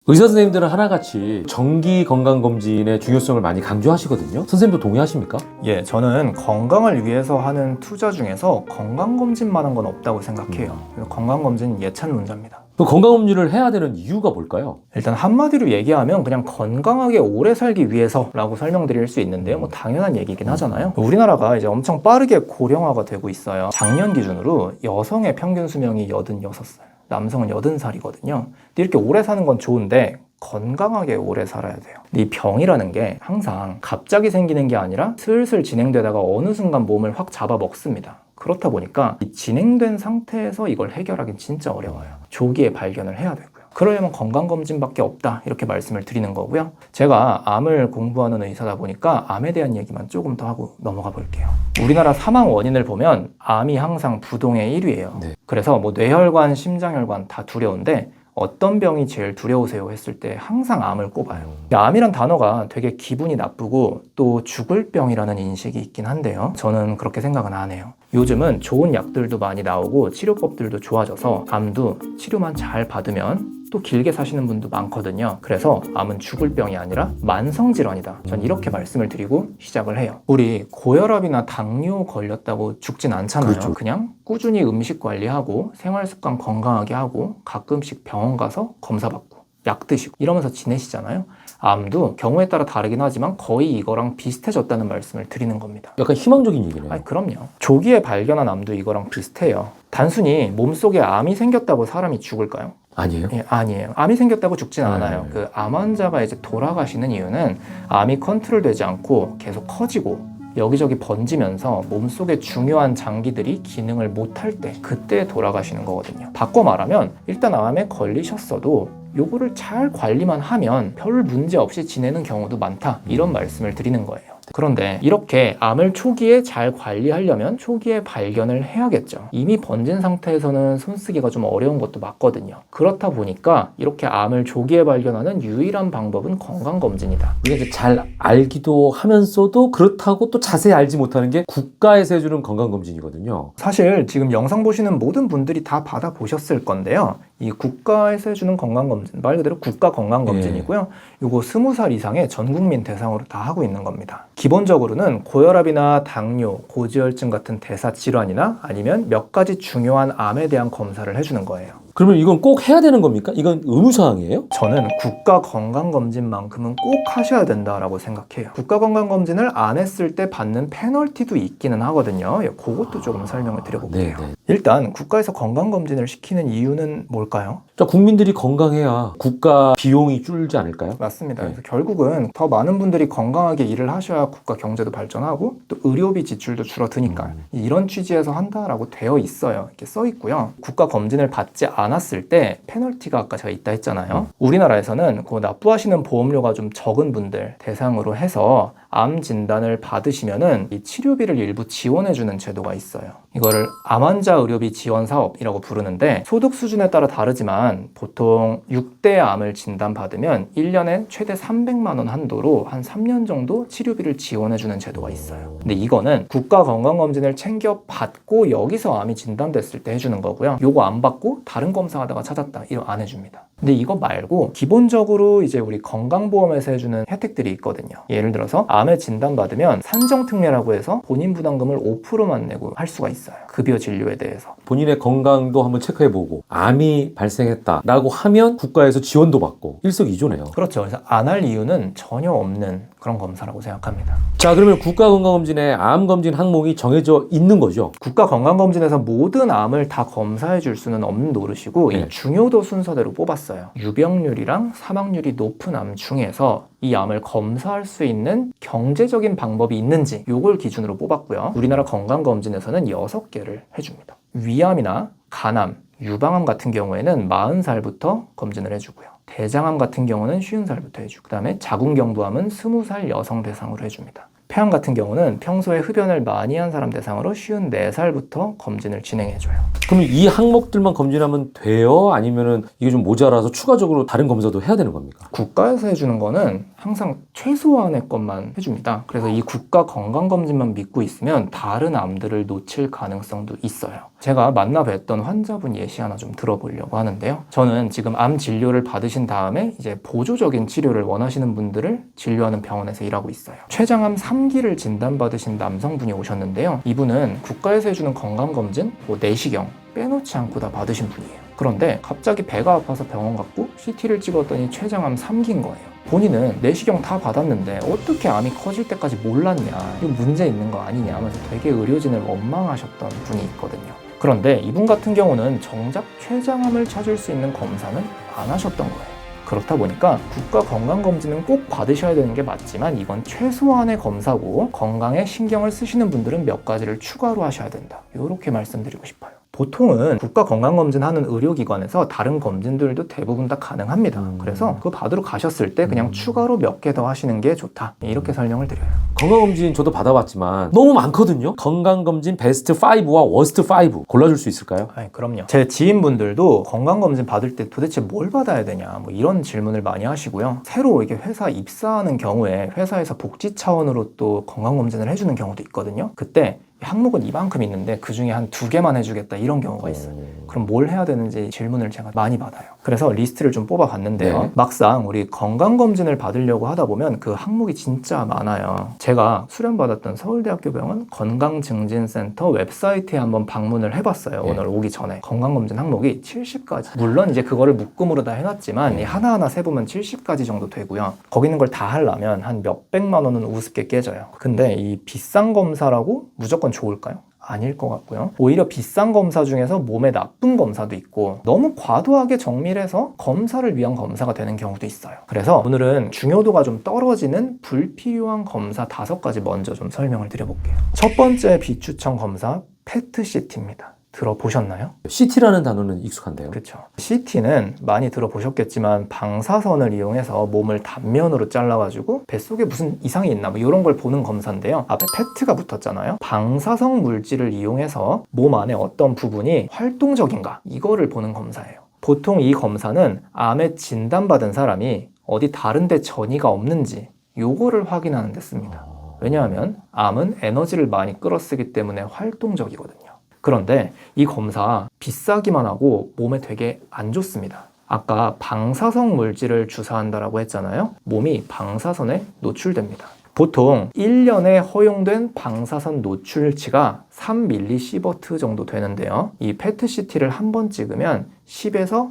의사 선생님들은 하나같이 정기 건강검진의 중요성을 많이 강조하시거든요. 선생님도 동의하십니까? 예, 저는 건강을 위해서 하는 투자 중에서 건강검진만한 건 없다고 생각해요. 그래서 건강검진 예찬론자입니다. 그 건강검진을 해야 되는 이유가 뭘까요? 일단 한마디로 얘기하면 그냥 건강하게 오래 살기 위해서라고 설명드릴 수 있는데요. 뭐 당연한 얘기긴 하잖아요. 우리나라가 이제 엄청 빠르게 고령화가 되고 있어요. 작년 기준으로 여성의 평균 수명이 86살, 남성은 80살이거든요. 근데 이렇게 오래 사는 건 좋은데 건강하게 오래 살아야 돼요. 근데 이 병이라는 게 항상 갑자기 생기는 게 아니라 슬슬 진행되다가 어느 순간 몸을 확 잡아 먹습니다. 그렇다 보니까 이 진행된 상태에서 이걸 해결하긴 진짜 어려워요. 조기에 발견을 해야 되고요. 그러려면 건강검진밖에 없다 이렇게 말씀을 드리는 거고요. 제가 암을 공부하는 의사다 보니까 암에 대한 얘기만 조금 더 하고 넘어가 볼게요. 우리나라 사망 원인을 보면 암이 항상 부동의 1위예요. 네. 그래서 뭐 뇌혈관, 심장혈관 다 두려운데 어떤 병이 제일 두려우세요 했을 때 항상 암을 꼽아요. 암이란 단어가 되게 기분이 나쁘고 또 죽을 병이라는 인식이 있긴 한데요. 저는 그렇게 생각은 안 해요. 요즘은 좋은 약들도 많이 나오고 치료법들도 좋아져서 암도 치료만 잘 받으면 또 길게 사시는 분도 많거든요. 그래서 암은 죽을 병이 아니라 만성질환이다. 전 이렇게 말씀을 드리고 시작을 해요. 우리 고혈압이나 당뇨 걸렸다고 죽진 않잖아요. 그렇죠. 그냥 꾸준히 음식 관리하고 생활습관 건강하게 하고 가끔씩 병원 가서 검사받고 약 드시고 이러면서 지내시잖아요. 암도 경우에 따라 다르긴 하지만 거의 이거랑 비슷해졌다는 말씀을 드리는 겁니다. 약간 희망적인 얘기네요. 아니, 그럼요. 조기에 발견한 암도 이거랑 비슷해요. 단순히 몸속에 암이 생겼다고 사람이 죽을까요? 아니에요? 예, 아니에요. 암이 생겼다고 죽진 않아요. 네. 그 암 환자가 이제 돌아가시는 이유는 암이 컨트롤되지 않고 계속 커지고 여기저기 번지면서 몸속의 중요한 장기들이 기능을 못할 때 그때 돌아가시는 거거든요. 바꿔 말하면 일단 암에 걸리셨어도 요거를 잘 관리만 하면 별 문제 없이 지내는 경우도 많다 이런 말씀을 드리는 거예요. 그런데 이렇게 암을 초기에 잘 관리하려면 초기에 발견을 해야겠죠. 이미 번진 상태에서는 손쓰기가 좀 어려운 것도 맞거든요. 그렇다 보니까 이렇게 암을 조기에 발견하는 유일한 방법은 건강검진이다. 우리가 이제 잘 알기도 하면서도 그렇다고 또 자세히 알지 못하는 게 국가에서 해주는 건강검진이거든요. 사실 지금 영상 보시는 모든 분들이 다 받아보셨을 건데요. 이 국가에서 해주는 건강검진, 말 그대로 국가 건강검진이고요. 이거 20살 이상의 전 국민 대상으로 다 하고 있는 겁니다. 기본적으로는 고혈압이나 당뇨, 고지혈증 같은 대사 질환이나 아니면 몇 가지 중요한 암에 대한 검사를 해주는 거예요. 그러면 이건 꼭 해야 되는 겁니까? 이건 의무사항이에요? 저는 국가 건강검진만큼은 꼭 하셔야 된다라고 생각해요. 국가 건강검진을 안 했을 때 받는 페널티도 있기는 하거든요. 그것도 조금 설명을 드려볼게요. 네. 일단 국가에서 건강검진을 시키는 이유는 뭘까요? 자, 국민들이 건강해야 국가 비용이 줄지 않을까요? 맞습니다. 네. 그래서 결국은 더 많은 분들이 건강하게 일을 하셔야 국가 경제도 발전하고 또 의료비 지출도 줄어드니까 이런 취지에서 한다라고 되어 있어요. 이렇게 써 있고요. 국가 검진을 받지 않았을 때 페널티가 아까 제가 있다 했잖아요. 우리나라에서는 그 납부하시는 보험료가 좀 적은 분들 대상으로 해서 암 진단을 받으시면은 이 치료비를 일부 지원해주는 제도가 있어요. 이거를 암환자 의료비 지원 사업이라고 부르는데 소득 수준에 따라 다르지만 보통 6대 암을 진단받으면 1년에 최대 300만 원 한도로 한 3년 정도 치료비를 지원해주는 제도가 있어요. 근데 이거는 국가 건강검진을 챙겨받고 여기서 암이 진단됐을 때 해주는 거고요. 요거 안 받고 다른 검사하다가 찾았다 이거 안 해줍니다. 근데 이거 말고 기본적으로 이제 우리 건강보험에서 해주는 혜택들이 있거든요. 예를 들어서 암에 진단받으면 산정특례라고 해서 본인 부담금을 5%만 내고 할 수가 있어요. 급여 진료에 대해서. 본인의 건강도 한번 체크해보고 암이 발생했다라고 하면 국가에서 지원도 받고 일석이조네요. 그렇죠. 그래서 안 할 이유는 전혀 없는 그런 검사라고 생각합니다. 자, 그러면 국가건강검진에 암검진 항목이 정해져 있는 거죠? 국가건강검진에서 모든 암을 다 검사해 줄 수는 없는 노릇이고 네. 이 중요도 순서대로 뽑았어요. 유병률이랑 사망률이 높은 암 중에서 이 암을 검사할 수 있는 경제적인 방법이 있는지 요걸 기준으로 뽑았고요. 우리나라 건강검진에서는 6개를 해줍니다. 위암이나 간암, 유방암 같은 경우에는 40살부터 검진을 해주고요. 대장암 같은 경우는 50살부터 해주고 그 다음에 자궁경부암은 20살 여성 대상으로 해줍니다. 폐암 같은 경우는 평소에 흡연을 많이 한 사람 대상으로 54살부터 검진을 진행해줘요. 그럼 이 항목들만 검진하면 돼요? 아니면은 이게 좀 모자라서 추가적으로 다른 검사도 해야 되는 겁니까? 국가에서 해주는 거는 항상 최소한의 것만 해줍니다. 그래서 이 국가 건강검진만 믿고 있으면 다른 암들을 놓칠 가능성도 있어요. 제가 만나 뵀던 환자분 예시 하나 좀 들어보려고 하는데요. 저는 지금 암 진료를 받으신 다음에 이제 보조적인 치료를 원하시는 분들을 진료하는 병원에서 일하고 있어요. 췌장암 3기를 진단받으신 남성분이 오셨는데요. 이분은 국가에서 해주는 건강검진, 내시경 빼놓지 않고 다 받으신 분이에요. 그런데 갑자기 배가 아파서 병원 갔고 CT를 찍었더니 췌장암 3기인 거예요. 본인은 내시경 다 받았는데 어떻게 암이 커질 때까지 몰랐냐, 이거 문제 있는 거 아니냐 하면서 되게 의료진을 원망하셨던 분이 있거든요. 그런데 이분 같은 경우는 정작 췌장암을 찾을 수 있는 검사는 안 하셨던 거예요. 그렇다 보니까 국가 건강검진은 꼭 받으셔야 되는 게 맞지만 이건 최소한의 검사고 건강에 신경을 쓰시는 분들은 몇 가지를 추가로 하셔야 된다. 이렇게 말씀드리고 싶어요. 보통은 국가 건강검진 하는 의료기관에서 다른 검진들도 대부분 다 가능합니다. 그래서 그거 받으러 가셨을 때 그냥 추가로 몇 개 더 하시는 게 좋다. 이렇게 설명을 드려요. 건강검진 저도 받아봤지만 너무 많거든요. 건강검진 베스트 5와 워스트 5 골라줄 수 있을까요? 그럼요. 제 지인분들도 건강검진 받을 때 도대체 뭘 받아야 되냐 뭐 이런 질문을 많이 하시고요. 새로 이게 회사 입사하는 경우에 회사에서 복지 차원으로 또 건강검진을 해주는 경우도 있거든요. 그때 항목은 이만큼 있는데 그 중에 한 2개만 해주겠다 이런 경우가 있어요. 그럼 뭘 해야 되는지 질문을 제가 많이 받아요. 그래서 리스트를 좀 뽑아봤는데요. 네. 막상 우리 건강검진을 받으려고 하다 보면 그 항목이 진짜 많아요. 제가 수련받았던 서울대학교 병원 건강증진센터 웹사이트에 한번 방문을 해봤어요. 네. 오늘 오기 전에. 건강검진 항목이 70가지. 물론 이제 그거를 묶음으로 다 해놨지만 이 하나하나 세보면 70가지 정도 되고요. 거기 있는 걸 다 하려면 한 몇백만 원은 우습게 깨져요. 근데 이 비싼 검사라고 무조건 좋을까요? 아닐 것 같고요. 오히려 비싼 검사 중에서 몸에 나쁜 검사도 있고 너무 과도하게 정밀해서 검사를 위한 검사가 되는 경우도 있어요. 그래서 오늘은 중요도가 좀 떨어지는 불필요한 검사 5가지 먼저 좀 설명을 드려볼게요. 첫 번째 비추천 검사 PET-CT입니다. 들어보셨나요? CT라는 단어는 익숙한데요. 그렇죠. CT는 많이 들어보셨겠지만 방사선을 이용해서 몸을 단면으로 잘라가지고 뱃속에 무슨 이상이 있나 뭐 이런 걸 보는 검사인데요. 앞에 PET가 붙었잖아요. 방사성 물질을 이용해서 몸 안에 어떤 부분이 활동적인가 이거를 보는 검사예요. 보통 이 검사는 암에 진단받은 사람이 어디 다른 데 전이가 없는지 요거를 확인하는 데 씁니다. 왜냐하면 암은 에너지를 많이 끌어쓰기 때문에 활동적이거든요. 그런데 이 검사 비싸기만 하고 몸에 되게 안 좋습니다. 아까 방사성 물질을 주사한다라고 했잖아요. 몸이 방사선에 노출됩니다. 보통 1년에 허용된 방사선 노출치가 3mSv 정도 되는데요. 이 PET-CT를 한 번 찍으면 10에서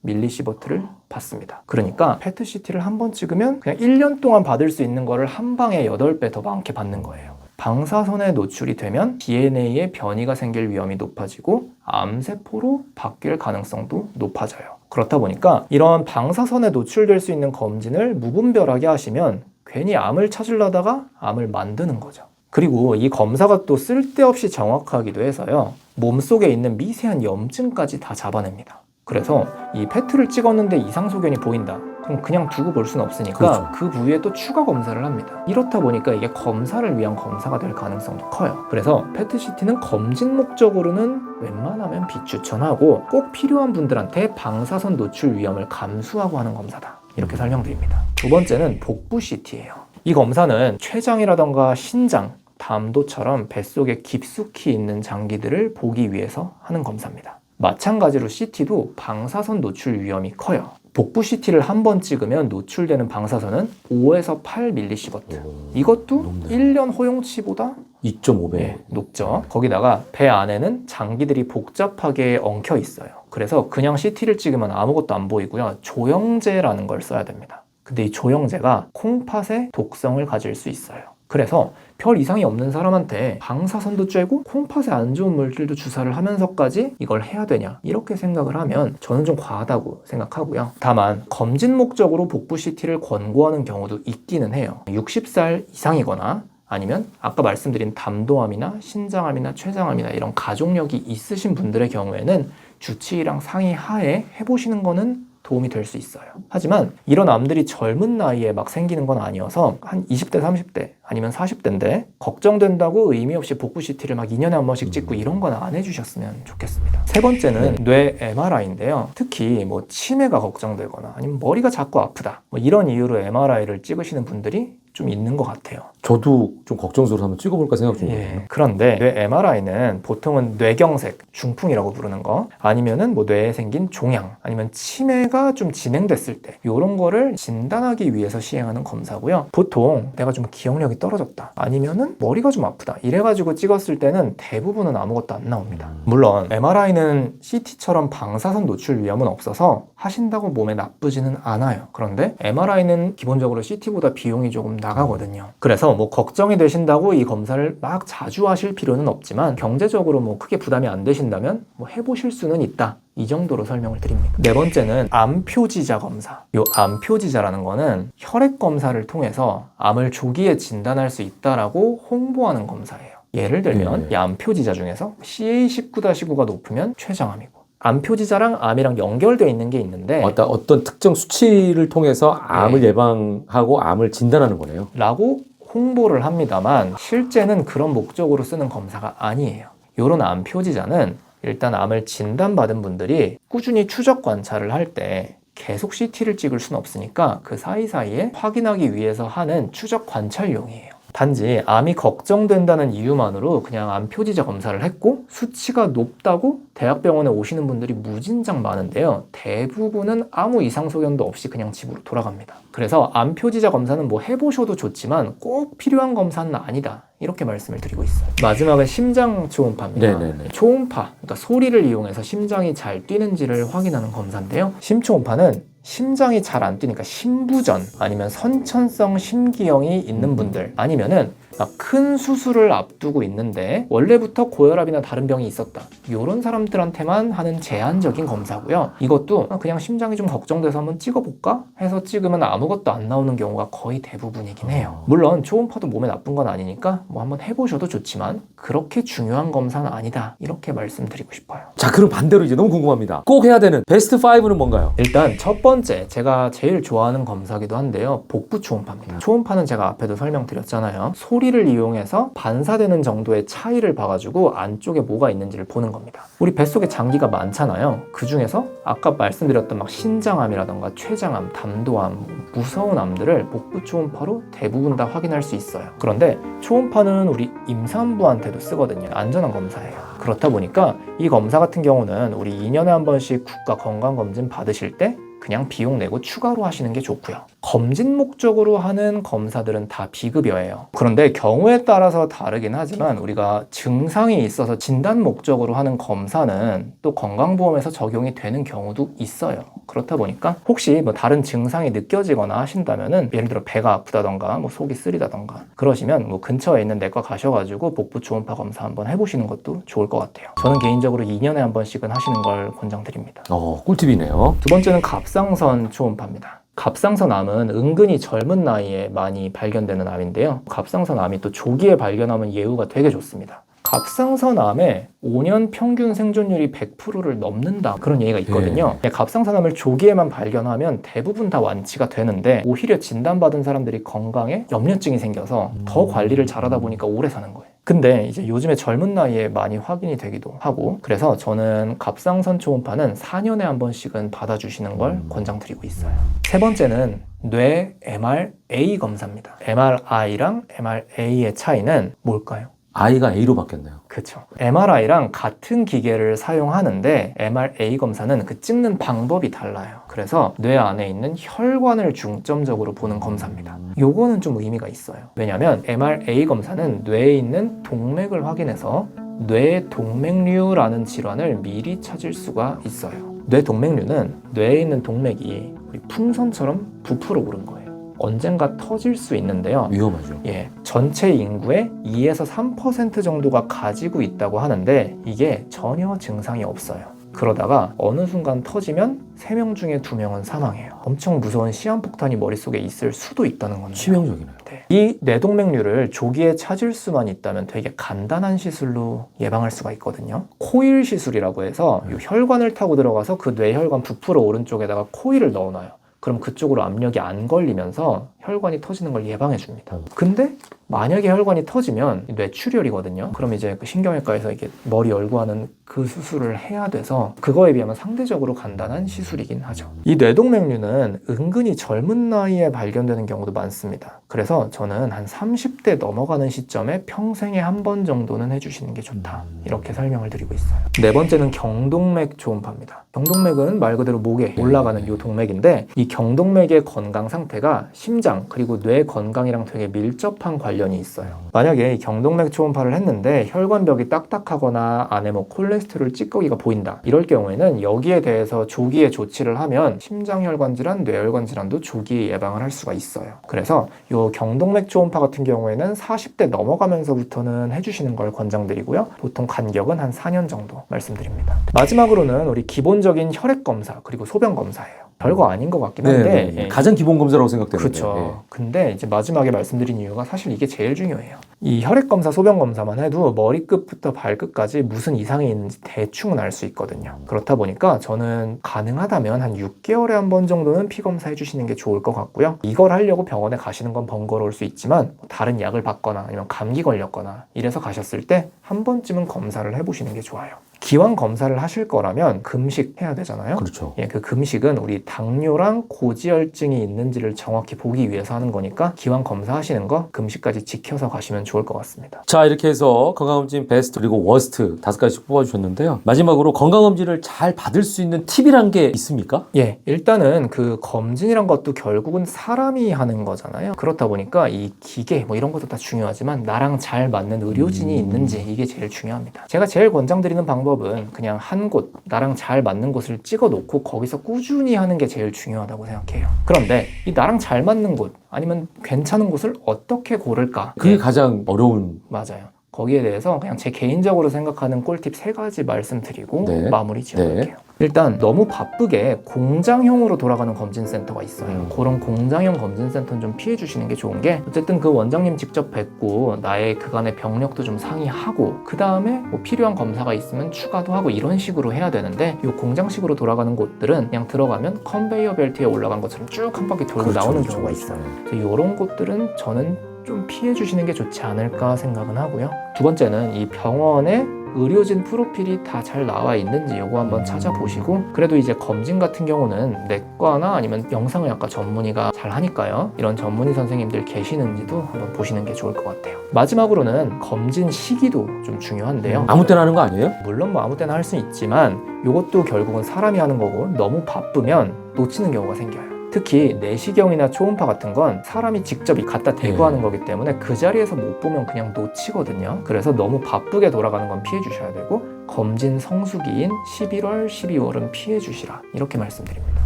25mSv를 받습니다. 그러니까 PET-CT를 한 번 찍으면 그냥 1년 동안 받을 수 있는 거를 한 방에 8배 더 많게 받는 거예요. 방사선에 노출이 되면 DNA에 변이가 생길 위험이 높아지고 암세포로 바뀔 가능성도 높아져요. 그렇다 보니까 이런 방사선에 노출될 수 있는 검진을 무분별하게 하시면 괜히 암을 찾으려다가 암을 만드는 거죠. 그리고 이 검사가 또 쓸데없이 정확하기도 해서요. 몸속에 있는 미세한 염증까지 다 잡아냅니다. 그래서 이 페트를 찍었는데 이상 소견이 보인다. 그럼 그냥 두고 볼 수는 없으니까 그렇죠. 그 부위에 또 추가 검사를 합니다. 이렇다 보니까 이게 검사를 위한 검사가 될 가능성도 커요. 그래서 페트CT는 검진 목적으로는 웬만하면 비추천하고 꼭 필요한 분들한테 방사선 노출 위험을 감수하고 하는 검사다. 이렇게 설명드립니다. 두 번째는 복부 CT예요. 이 검사는 췌장이라던가 신장, 담도처럼 뱃속에 깊숙이 있는 장기들을 보기 위해서 하는 검사입니다. 마찬가지로 CT도 방사선 노출 위험이 커요. 복부 CT를 한 번 찍으면 노출되는 방사선은 5에서 8mSv. 이것도 높네요. 1년 허용치보다 2.5배. 높죠. 거기다가 배 안에는 장기들이 복잡하게 엉켜 있어요. 그래서 그냥 CT를 찍으면 아무것도 안 보이고요. 조영제라는 걸 써야 됩니다. 근데 이 조영제가 콩팥에 독성을 가질 수 있어요. 그래서 별 이상이 없는 사람한테 방사선도 쬐고 콩팥에 안 좋은 물질도 주사를 하면서까지 이걸 해야 되냐 이렇게 생각을 하면 저는 좀 과하다고 생각하고요. 다만 검진 목적으로 복부 CT를 권고하는 경우도 있기는 해요. 60살 이상이거나 아니면 아까 말씀드린 담도암이나 신장암이나 췌장암이나 이런 가족력이 있으신 분들의 경우에는 주치의랑 상의하에 해보시는 거는 도움이 될 수 있어요. 하지만 이런 암들이 젊은 나이에 막 생기는 건 아니어서 한 20대, 30대 아니면 40대인데 걱정된다고 의미 없이 복부 CT를 막 2년에 한 번씩 찍고 이런 건 안 해주셨으면 좋겠습니다. 세 번째는 뇌 MRI인데요. 특히 뭐 치매가 걱정되거나 아니면 머리가 자꾸 아프다 뭐 이런 이유로 MRI를 찍으시는 분들이 좀 있는 것 같아요. 저도 좀 걱정스러워서 한번 찍어볼까 생각 중이에요. 그런데 뇌 MRI는 보통은 뇌경색, 중풍이라고 부르는 거 아니면은 뭐 뇌에 생긴 종양 아니면 치매가 좀 진행됐을 때 이런 거를 진단하기 위해서 시행하는 검사고요. 보통 내가 좀 기억력이 떨어졌다 아니면은 머리가 좀 아프다 이래가지고 찍었을 때는 대부분은 아무것도 안 나옵니다. 물론 MRI는 CT처럼 방사선 노출 위험은 없어서 하신다고 몸에 나쁘지는 않아요. 그런데 MRI는 기본적으로 CT보다 비용이 조금 나가거든요. 그래서 뭐 걱정이 되신다고 이 검사를 막 자주 하실 필요는 없지만 경제적으로 뭐 크게 부담이 안 되신다면 뭐 해보실 수는 있다. 이 정도로 설명을 드립니다. 네 번째는 암표지자 검사. 이 암표지자라는 거는 혈액 검사를 통해서 암을 조기에 진단할 수 있다라고 홍보하는 검사예요. 예를 들면 이 암표지자 중에서 CA19-9가 높으면 췌장암이고 암표지자랑 암이랑 연결되어 있는 게 있는데 어떤 특정 수치를 통해서 암을 예방하고 암을 진단하는 거네요. 라고 홍보를 합니다만 실제는 그런 목적으로 쓰는 검사가 아니에요. 이런 암 표지자는 일단 암을 진단받은 분들이 꾸준히 추적 관찰을 할 때 계속 CT를 찍을 수는 없으니까 그 사이사이에 확인하기 위해서 하는 추적 관찰용이에요. 단지 암이 걱정된다는 이유만으로 그냥 암 표지자 검사를 했고 수치가 높다고 대학병원에 오시는 분들이 무진장 많은데요. 대부분은 아무 이상 소견도 없이 그냥 집으로 돌아갑니다. 그래서 암 표지자 검사는 뭐 해보셔도 좋지만 꼭 필요한 검사는 아니다. 이렇게 말씀을 드리고 있어요. 마지막은 심장 초음파입니다. 네네네. 초음파, 그러니까 소리를 이용해서 심장이 잘 뛰는지를 확인하는 검사인데요. 심초음파는 심장이 잘 안 뛰니까 심부전 아니면 선천성 심기형이 있는 분들 아니면은 막 큰 수술을 앞두고 있는데 원래부터 고혈압이나 다른 병이 있었다 이런 사람들한테만 하는 제한적인 검사고요. 이것도 그냥 심장이 좀 걱정돼서 한번 찍어볼까 해서 찍으면 아무것도 안 나오는 경우가 거의 대부분이긴 해요. 물론 초음파도 몸에 나쁜 건 아니니까 뭐 한번 해보셔도 좋지만 그렇게 중요한 검사는 아니다 이렇게 말씀드리고 싶어요. 자, 그럼 반대로 이제 너무 궁금합니다. 꼭 해야 되는 베스트 5는 뭔가요? 일단 첫 번째 제가 제일 좋아하는 검사기도 한데요. 복부 초음파입니다. 초음파는 제가 앞에도 설명드렸잖아요. 소리를 이용해서 반사되는 정도의 차이를 봐가지고 안쪽에 뭐가 있는지를 보는 겁니다. 우리 뱃속에 장기가 많잖아요. 그 중에서 아까 말씀드렸던 막 신장암이라던가 췌장암, 담도암, 무서운 암들을 복부 초음파로 대부분 다 확인할 수 있어요. 그런데 초음파는 우리 임산부한테도 쓰거든요. 안전한 검사예요. 그렇다 보니까 이 검사 같은 경우는 우리 2년에 한 번씩 국가 건강검진 받으실 때 그냥 비용 내고 추가로 하시는 게 좋고요. 검진 목적으로 하는 검사들은 다 비급여예요. 그런데 경우에 따라서 다르긴 하지만 우리가 증상이 있어서 진단 목적으로 하는 검사는 또 건강보험에서 적용이 되는 경우도 있어요. 그렇다 보니까 혹시 뭐 다른 증상이 느껴지거나 하신다면은 예를 들어 배가 아프다던가 뭐 속이 쓰리다던가 그러시면 뭐 근처에 있는 내과 가셔가지고 복부 초음파 검사 한번 해보시는 것도 좋을 것 같아요. 저는 개인적으로 2년에 한 번씩은 하시는 걸 권장드립니다. 꿀팁이네요. 두 번째는 갑상선 초음파입니다. 갑상선암은 은근히 젊은 나이에 많이 발견되는 암인데요. 갑상선암이 또 조기에 발견하면 예후가 되게 좋습니다. 갑상선암의 5년 평균 생존율이 100%를 넘는다, 그런 얘기가 있거든요. 갑상선암을 조기에만 발견하면 대부분 다 완치가 되는데 오히려 진단받은 사람들이 건강에 염려증이 생겨서 더 관리를 잘하다 보니까 오래 사는 거예요. 근데 이제 요즘에 젊은 나이에 많이 확인이 되기도 하고, 그래서 저는 갑상선 초음파는 4년에 한 번씩은 받아주시는 걸 권장드리고 있어요. 세 번째는 뇌 MRA 검사입니다. MRI랑 MRA의 차이는 뭘까요? I가 A로 바뀌었네요. 그렇죠. MRI랑 같은 기계를 사용하는데 MRA 검사는 그 찍는 방법이 달라요. 그래서 뇌 안에 있는 혈관을 중점적으로 보는 검사입니다. 요거는 좀 의미가 있어요. 왜냐하면 MRA 검사는 뇌에 있는 동맥을 확인해서 뇌동맥류라는 질환을 미리 찾을 수가 있어요. 뇌동맥류는 뇌에 있는 동맥이 우리 풍선처럼 부풀어 오른 거예요. 언젠가 터질 수 있는데요. 위험하죠. 전체 인구의 2에서 3% 정도가 가지고 있다고 하는데 이게 전혀 증상이 없어요. 그러다가 어느 순간 터지면 3명 중에 2명은 사망해요. 엄청 무서운 시한폭탄이 머릿속에 있을 수도 있다는 건데 치명적이네요. 이 뇌동맥류를 조기에 찾을 수만 있다면 되게 간단한 시술로 예방할 수가 있거든요. 코일 시술이라고 해서 이 혈관을 타고 들어가서 그 뇌혈관 부풀어 오른쪽에다가 코일을 넣어놔요. 그럼 그쪽으로 압력이 안 걸리면서 혈관이 터지는 걸 예방해 줍니다. 근데 만약에 혈관이 터지면 뇌출혈이거든요. 그럼 이제 그 신경외과에서 이게 머리 열고 하는 그 수술을 해야 돼서 그거에 비하면 상대적으로 간단한 시술이긴 하죠. 이 뇌동맥류는 은근히 젊은 나이에 발견되는 경우도 많습니다. 그래서 저는 한 30대 넘어가는 시점에 평생에 한 번 정도는 해주시는 게 좋다, 이렇게 설명을 드리고 있어요. 네 번째는 경동맥 초음파입니다. 경동맥은 말 그대로 목에 올라가는 이 동맥인데 이 경동맥의 건강 상태가 심장 그리고 뇌 건강이랑 되게 밀접한 관련이 있어요. 만약에 이 경동맥 초음파를 했는데 혈관벽이 딱딱하거나 안에 뭐 콜레스테롤 찌꺼기가 보인다, 이럴 경우에는 여기에 대해서 조기에 조치를 하면 심장혈관 질환, 뇌혈관 질환도 조기에 예방을 할 수가 있어요. 그래서 이 경동맥 초음파 같은 경우에는 40대 넘어가면서부터는 해주시는 걸 권장드리고요. 보통 간격은 한 4년 정도 말씀드립니다. 마지막으로는 우리 기본적인 혈액 검사 그리고 소변 검사예요. 별거 아닌 것 같긴 한데 가장 기본 검사라고 생각되는데. 그렇죠. 근데 이제 마지막에 말씀드린 이유가 사실 이게 제일 중요해요. 이 혈액 검사, 소변 검사만 해도 머리끝부터 발끝까지 무슨 이상이 있는지 대충은 알 수 있거든요. 그렇다 보니까 저는 가능하다면 한 6개월에 한 번 정도는 피 검사해 주시는 게 좋을 것 같고요. 이걸 하려고 병원에 가시는 건 번거로울 수 있지만 다른 약을 받거나 아니면 감기 걸렸거나 이래서 가셨을 때 한 번쯤은 검사를 해보시는 게 좋아요. 기왕 검사를 하실 거라면 금식 해야 되잖아요. 그렇죠. 그 금식은 우리 당뇨랑 고지혈증이 있는지를 정확히 보기 위해서 하는 거니까 기왕 검사하시는 거 금식까지 지켜서 가시면 좋을 것 같습니다. 자, 이렇게 해서 건강검진 베스트 그리고 워스트 5가지씩 뽑아주셨는데요. 마지막으로 건강검진을 잘 받을 수 있는 팁이란 게 있습니까? 일단은 그 검진이란 것도 결국은 사람이 하는 거잖아요. 그렇다 보니까 이 기계 뭐 이런 것도 다 중요하지만 나랑 잘 맞는 의료진이 있는지, 이게 제일 중요합니다. 제가 제일 권장드리는 방법은 그냥 한 곳, 나랑 잘 맞는 곳을 찍어 놓고 거기서 꾸준히 하는 게 제일 중요하다고 생각해요. 그런데 이 나랑 잘 맞는 곳 아니면 괜찮은 곳을 어떻게 고를까? 그게 가장 어려운. 맞아요. 거기에 대해서 그냥 제 개인적으로 생각하는 꿀팁 3가지 말씀드리고 마무리 지어볼게요. 일단 너무 바쁘게 공장형으로 돌아가는 검진센터가 있어요. 그런 공장형 검진센터는 좀 피해 주시는 게 좋은 게, 어쨌든 그 원장님 직접 뵙고 나의 그간의 병력도 좀 상의하고 그 다음에 뭐 필요한 검사가 있으면 추가도 하고 이런 식으로 해야 되는데, 이 공장식으로 돌아가는 곳들은 그냥 들어가면 컨베이어 벨트에 올라간 것처럼 쭉 한 바퀴 돌고 나오는 경우가 있어요. 이런 곳들은 저는 좀 피해 주시는 게 좋지 않을까 생각은 하고요. 두 번째는 이 병원에 의료진 프로필이 다 잘 나와 있는지 이거 한번 찾아보시고, 그래도 이제 검진 같은 경우는 내과나 아니면 영상의학과 전문의가 잘 하니까요. 이런 전문의 선생님들 계시는지도 한번 보시는 게 좋을 것 같아요. 마지막으로는 검진 시기도 좀 중요한데요. 아무 때나 하는 거 아니에요? 물론 뭐 아무 때나 할 수는 있지만 이것도 결국은 사람이 하는 거고, 너무 바쁘면 놓치는 경우가 생겨요. 특히 내시경이나 초음파 같은 건 사람이 직접 갖다 대고 하는 거기 때문에 그 자리에서 못 보면 그냥 놓치거든요. 그래서 너무 바쁘게 돌아가는 건 피해 주셔야 되고, 검진 성수기인 11월, 12월은 피해 주시라, 이렇게 말씀드립니다.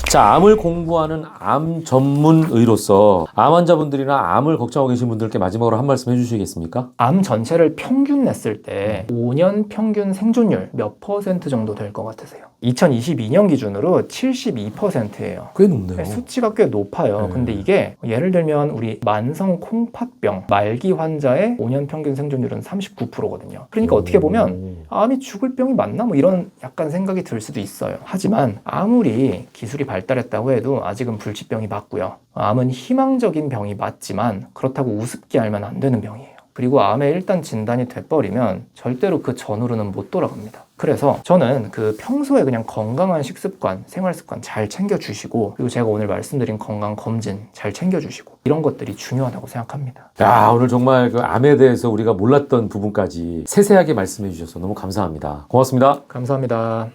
자, 암을 공부하는 암 전문의로서 암 환자분들이나 암을 걱정하고 계신 분들께 마지막으로 한 말씀 해주시겠습니까? 암 전체를 평균 냈을 때 5년 평균 생존율 몇 퍼센트 정도 될 것 같으세요? 2022년 기준으로 72%예요. 꽤 높네요. 수치가 꽤 높아요. 네. 근데 이게 예를 들면 우리 만성 콩팥병 말기 환자의 5년 평균 생존율은 39%거든요. 그러니까 어떻게 보면 암이 죽을 병이 맞나? 뭐 이런 약간 생각이 들 수도 있어요. 하지만 아무리 기술이 발달했다고 해도 아직은 불치병이 맞고요. 암은 희망적인 병이 맞지만 그렇다고 우습게 알면 안 되는 병이에요. 그리고 암에 일단 진단이 돼버리면 절대로 그 전후로는 못 돌아갑니다. 그래서 저는 그 평소에 그냥 건강한 식습관, 생활습관 잘 챙겨주시고, 그리고 제가 오늘 말씀드린 건강검진 잘 챙겨주시고, 이런 것들이 중요하다고 생각합니다. 야, 오늘 정말 그 암에 대해서 우리가 몰랐던 부분까지 세세하게 말씀해 주셔서 너무 감사합니다. 고맙습니다. 감사합니다.